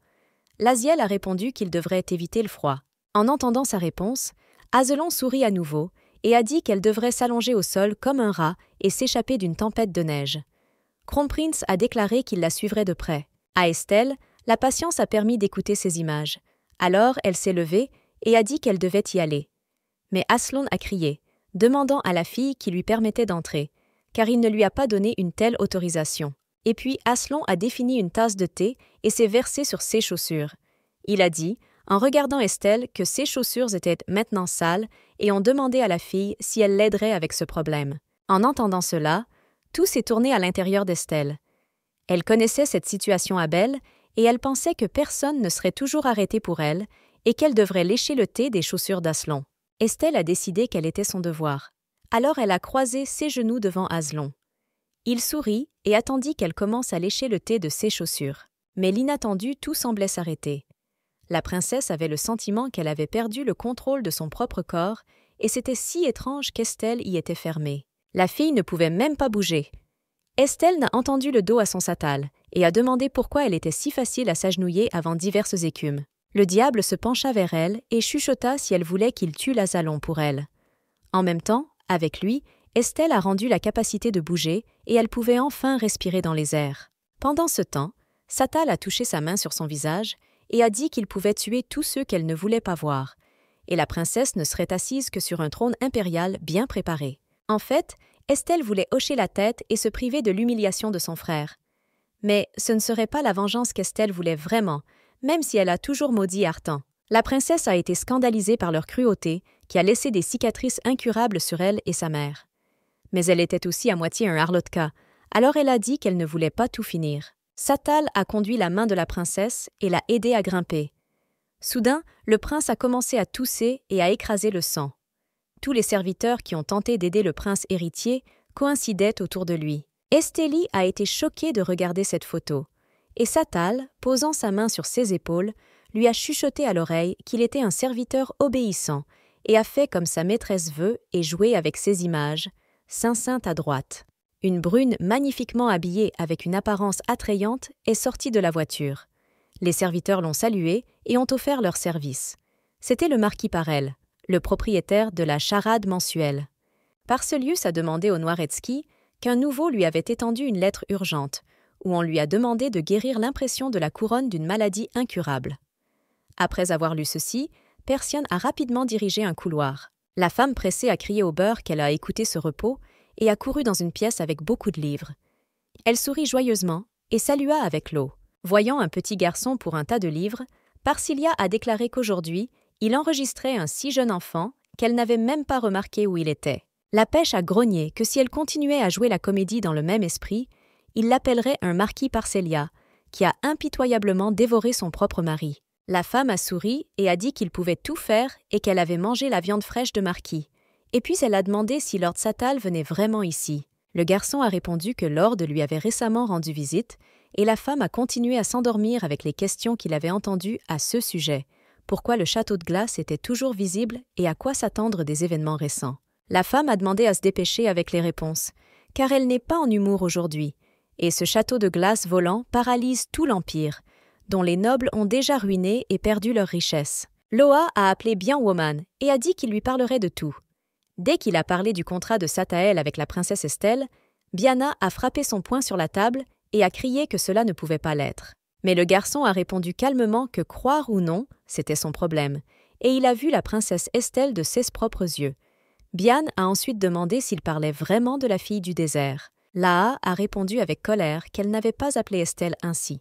A: Laziel a répondu qu'il devrait éviter le froid. En entendant sa réponse, Asselon sourit à nouveau et a dit qu'elle devrait s'allonger au sol comme un rat et s'échapper d'une tempête de neige. Kronprinz a déclaré qu'il la suivrait de près. À Estelle, la patience a permis d'écouter ces images. Alors elle s'est levée et a dit qu'elle devait y aller. Mais Asselon a crié, demandant à la fille qui lui permettait d'entrer, car il ne lui a pas donné une telle autorisation. Et puis Asselon a défini une tasse de thé et s'est versé sur ses chaussures. Il a dit, en regardant Estelle, que ses chaussures étaient maintenant sales et ont demandé à la fille si elle l'aiderait avec ce problème. En entendant cela, tout s'est tourné à l'intérieur d'Estelle. Elle connaissait cette situation à Belle et elle pensait que personne ne serait toujours arrêté pour elle et qu'elle devrait lécher le thé des chaussures d'Asselon. Estelle a décidé quel était son devoir. Alors elle a croisé ses genoux devant Asselon. Il sourit et attendit qu'elle commence à lécher le thé de ses chaussures. Mais l'inattendu, tout semblait s'arrêter. La princesse avait le sentiment qu'elle avait perdu le contrôle de son propre corps et c'était si étrange qu'Estelle y était fermée. La fille ne pouvait même pas bouger. Estelle n'a entendu le dos à son satal et a demandé pourquoi elle était si facile à s'agenouiller avant diverses écumes. Le diable se pencha vers elle et chuchota si elle voulait qu'il tue l'Azalon pour elle. En même temps, avec lui, Estelle a rendu la capacité de bouger et elle pouvait enfin respirer dans les airs. Pendant ce temps, Satal a touché sa main sur son visage et a dit qu'il pouvait tuer tous ceux qu'elle ne voulait pas voir, et la princesse ne serait assise que sur un trône impérial bien préparé. En fait, Estelle voulait hocher la tête et se priver de l'humiliation de son frère. Mais ce ne serait pas la vengeance qu'Estelle voulait vraiment, même si elle a toujours maudit Artan. La princesse a été scandalisée par leur cruauté, qui a laissé des cicatrices incurables sur elle et sa mère. Mais elle était aussi à moitié un harlotka, alors elle a dit qu'elle ne voulait pas tout finir. Satal a conduit la main de la princesse et l'a aidée à grimper. Soudain, le prince a commencé à tousser et à écraser le sang. Tous les serviteurs qui ont tenté d'aider le prince héritier coïncidaient autour de lui. Estélie a été choquée de regarder cette photo, et Satal, posant sa main sur ses épaules, lui a chuchoté à l'oreille qu'il était un serviteur obéissant et a fait comme sa maîtresse veut et joué avec ses images, Saint-Saint à droite. Une brune magnifiquement habillée avec une apparence attrayante est sortie de la voiture. Les serviteurs l'ont saluée et ont offert leur service. C'était le marquis Parel, le propriétaire de la charade mensuelle. Parselius a demandé au Noiretski qu'un nouveau lui avait étendu une lettre urgente, où on lui a demandé de guérir l'impression de la couronne d'une maladie incurable. Après avoir lu ceci, Persian a rapidement dirigé un couloir. La femme pressée a crié au beurre qu'elle a écouté ce repos et a couru dans une pièce avec beaucoup de livres. Elle sourit joyeusement et salua avec l'eau. Voyant un petit garçon pour un tas de livres, Parsilia a déclaré qu'aujourd'hui, il enregistrait un si jeune enfant qu'elle n'avait même pas remarqué où il était. La pêche a grogné que si elle continuait à jouer la comédie dans le même esprit, il l'appellerait un marquis Parcelia, qui a impitoyablement dévoré son propre mari. La femme a souri et a dit qu'il pouvait tout faire et qu'elle avait mangé la viande fraîche de Marquis. Et puis elle a demandé si Lord Satal venait vraiment ici. Le garçon a répondu que Lord lui avait récemment rendu visite, et la femme a continué à s'endormir avec les questions qu'il avait entendues à ce sujet. Pourquoi le château de glace était toujours visible et à quoi s'attendre des événements récents. La femme a demandé à se dépêcher avec les réponses, car elle n'est pas en humour aujourd'hui, et ce château de glace volant paralyse tout l'Empire, dont les nobles ont déjà ruiné et perdu leurs richesses. Loa a appelé Bien Woman et a dit qu'il lui parlerait de tout. Dès qu'il a parlé du contrat de Satael avec la princesse Estelle, Biana a frappé son poing sur la table et a crié que cela ne pouvait pas l'être. Mais le garçon a répondu calmement que croire ou non, c'était son problème, et il a vu la princesse Estelle de ses propres yeux. Bian a ensuite demandé s'il parlait vraiment de la fille du désert. Laa a répondu avec colère qu'elle n'avait pas appelé Estelle ainsi.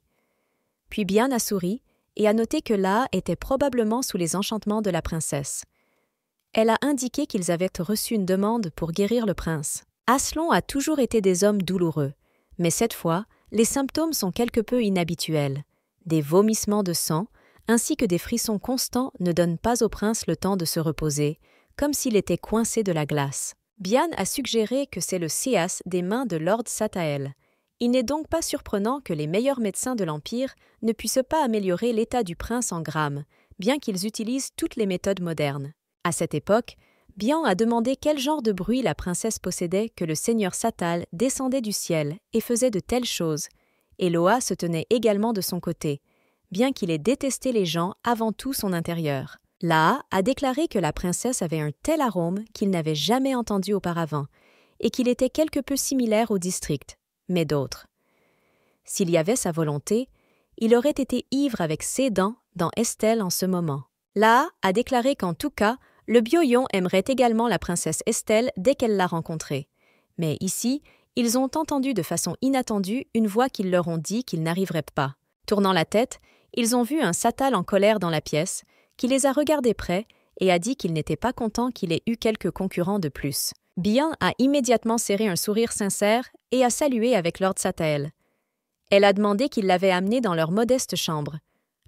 A: Puis Bian a souri et a noté que Laa était probablement sous les enchantements de la princesse. Elle a indiqué qu'ils avaient reçu une demande pour guérir le prince. Asselon a toujours été des hommes douloureux, mais cette fois, les symptômes sont quelque peu inhabituels. Des vomissements de sang, ainsi que des frissons constants ne donnent pas au prince le temps de se reposer, comme s'il était coincé de la glace. Bian a suggéré que c'est le séas des mains de Lord Satael. Il n'est donc pas surprenant que les meilleurs médecins de l'Empire ne puissent pas améliorer l'état du prince en grammes, bien qu'ils utilisent toutes les méthodes modernes. À cette époque, Bian a demandé quel genre de bruit la princesse possédait que le seigneur Satal descendait du ciel et faisait de telles choses, et Loa se tenait également de son côté, bien qu'il ait détesté les gens avant tout son intérieur. Laa a déclaré que la princesse avait un tel arôme qu'il n'avait jamais entendu auparavant, et qu'il était quelque peu similaire au district, mais d'autres. S'il y avait sa volonté, il aurait été ivre avec ses dents dans Estelle en ce moment. Laa a déclaré qu'en tout cas, le Bioyon aimerait également la princesse Estelle dès qu'elle l'a rencontrée. Mais ici, ils ont entendu de façon inattendue une voix qui leur ont dit qu'ils n'arriveraient pas. Tournant la tête, ils ont vu un Satal en colère dans la pièce, qui les a regardés près et a dit qu'il n'était pas content qu'il ait eu quelques concurrents de plus. Bian a immédiatement serré un sourire sincère et a salué avec Lord Satael. Elle a demandé qu'il l'avait amené dans leur modeste chambre.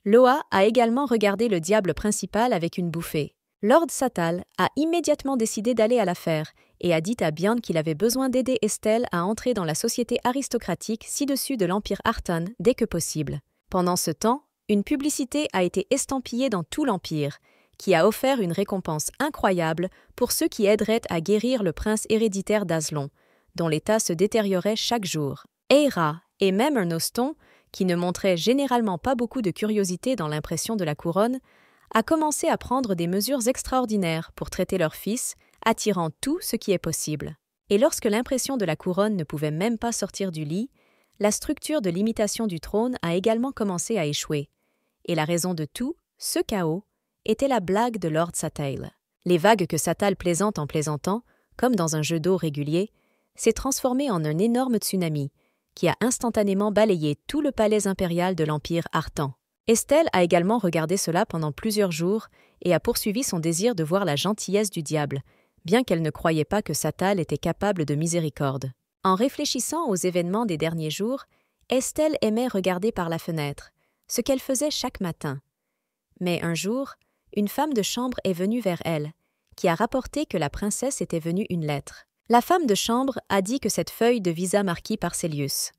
A: Loa a également regardé le diable principal avec une bouffée. Lord Satal a immédiatement décidé d'aller à l'affaire et a dit à Bian qu'il avait besoin d'aider Estelle à entrer dans la société aristocratique ci-dessus de l'Empire Arton dès que possible. Pendant ce temps, une publicité a été estampillée dans tout l'Empire, qui a offert une récompense incroyable pour ceux qui aideraient à guérir le prince héréditaire d'Azlon, dont l'état se détériorait chaque jour. Eira et même un Oston, qui ne montrait généralement pas beaucoup de curiosité dans l'impression de la couronne, a commencé à prendre des mesures extraordinaires pour traiter leur fils, attirant tout ce qui est possible. Et lorsque l'impression de la couronne ne pouvait même pas sortir du lit, la structure de l'imitation du trône a également commencé à échouer. Et la raison de tout, ce chaos, était la blague de Lord Satael. Les vagues que Satal plaisante en plaisantant, comme dans un jeu d'eau régulier, s'est transformé en un énorme tsunami, qui a instantanément balayé tout le palais impérial de l'Empire Artan. Estelle a également regardé cela pendant plusieurs jours et a poursuivi son désir de voir la gentillesse du diable, bien qu'elle ne croyait pas que Satal était capable de miséricorde. En réfléchissant aux événements des derniers jours, Estelle aimait regarder par la fenêtre, ce qu'elle faisait chaque matin. Mais un jour, une femme de chambre est venue vers elle, qui a rapporté que la princesse était venue une lettre. La femme de chambre a dit que cette feuille de visa marquée par Célius.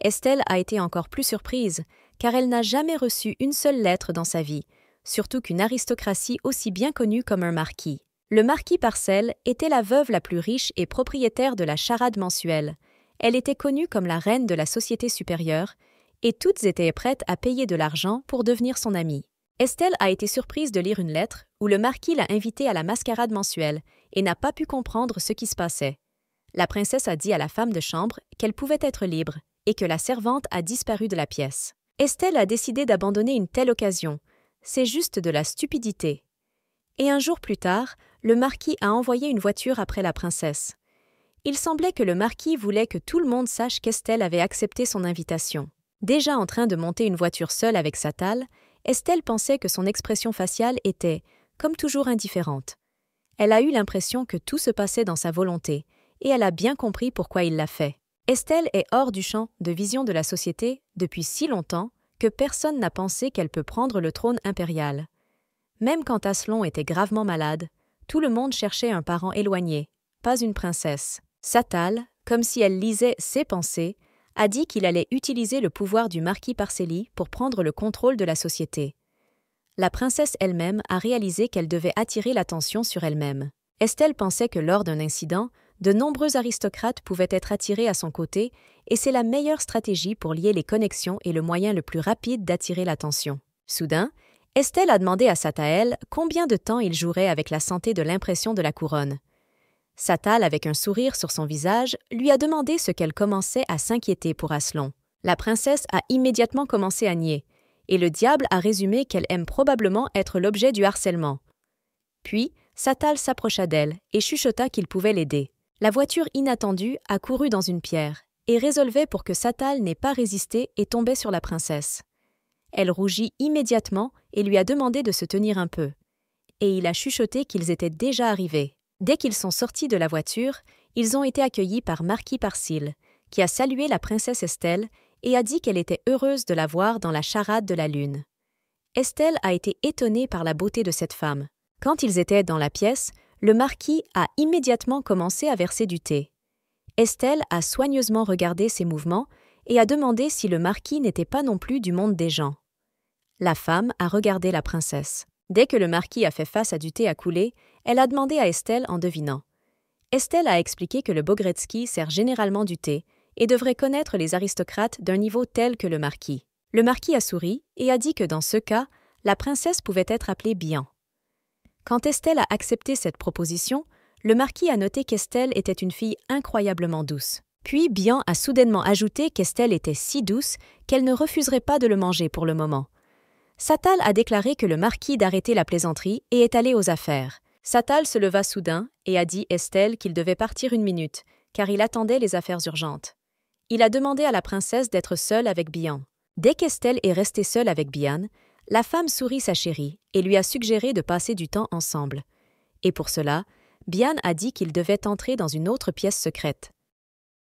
A: Estelle a été encore plus surprise, car elle n'a jamais reçu une seule lettre dans sa vie, surtout qu'une aristocratie aussi bien connue comme un marquis. Le marquis Parcelle était la veuve la plus riche et propriétaire de la charade mensuelle. Elle était connue comme la reine de la société supérieure, et toutes étaient prêtes à payer de l'argent pour devenir son amie. Estelle a été surprise de lire une lettre où le marquis l'a invitée à la mascarade mensuelle et n'a pas pu comprendre ce qui se passait. La princesse a dit à la femme de chambre qu'elle pouvait être libre et que la servante a disparu de la pièce. Estelle a décidé d'abandonner une telle occasion. C'est juste de la stupidité. Et un jour plus tard, le marquis a envoyé une voiture après la princesse. Il semblait que le marquis voulait que tout le monde sache qu'Estelle avait accepté son invitation. Déjà en train de monter une voiture seule avec Satal, Estelle pensait que son expression faciale était, comme toujours, indifférente. Elle a eu l'impression que tout se passait dans sa volonté, et elle a bien compris pourquoi il l'a fait. Estelle est hors du champ de vision de la société depuis si longtemps que personne n'a pensé qu'elle peut prendre le trône impérial. Même quand Asselon était gravement malade, tout le monde cherchait un parent éloigné, pas une princesse. Satal, comme si elle lisait ses pensées, a dit qu'il allait utiliser le pouvoir du marquis Parcélie pour prendre le contrôle de la société. La princesse elle-même a réalisé qu'elle devait attirer l'attention sur elle-même. Estelle pensait que lors d'un incident, de nombreux aristocrates pouvaient être attirés à son côté et c'est la meilleure stratégie pour lier les connexions et le moyen le plus rapide d'attirer l'attention. Soudain, Estelle a demandé à Sataël combien de temps il jouerait avec la santé de l'impression de la couronne. Satal, avec un sourire sur son visage, lui a demandé ce qu'elle commençait à s'inquiéter pour Asselon. La princesse a immédiatement commencé à nier, et le diable a résumé qu'elle aime probablement être l'objet du harcèlement. Puis, Satal s'approcha d'elle et chuchota qu'il pouvait l'aider. La voiture inattendue a couru dans une pierre et résolvait pour que Satal n'ait pas résisté et tombait sur la princesse. Elle rougit immédiatement et lui a demandé de se tenir un peu. Et il a chuchoté qu'ils étaient déjà arrivés. Dès qu'ils sont sortis de la voiture, ils ont été accueillis par Marquis Parcille, qui a salué la princesse Estelle et a dit qu'elle était heureuse de la voir dans la charade de la lune. Estelle a été étonnée par la beauté de cette femme. Quand ils étaient dans la pièce, le marquis a immédiatement commencé à verser du thé. Estelle a soigneusement regardé ses mouvements et a demandé si le marquis n'était pas non plus du monde des gens. La femme a regardé la princesse. Dès que le marquis a fait face à du thé à couler, elle a demandé à Estelle en devinant. Estelle a expliqué que le Bogretski sert généralement du thé et devrait connaître les aristocrates d'un niveau tel que le marquis. Le marquis a souri et a dit que dans ce cas, la princesse pouvait être appelée Bian. Quand Estelle a accepté cette proposition, le marquis a noté qu'Estelle était une fille incroyablement douce. Puis Bian a soudainement ajouté qu'Estelle était si douce qu'elle ne refuserait pas de le manger pour le moment. Satal a déclaré que le marquis d'arrêter la plaisanterie et est allé aux affaires. Satal se leva soudain et a dit à Estelle qu'il devait partir 1 minute, car il attendait les affaires urgentes. Il a demandé à la princesse d'être seule avec Bian. Dès qu'Estelle est restée seule avec Bian, la femme sourit sa chérie et lui a suggéré de passer du temps ensemble. Et pour cela, Bian a dit qu'il devait entrer dans une autre pièce secrète.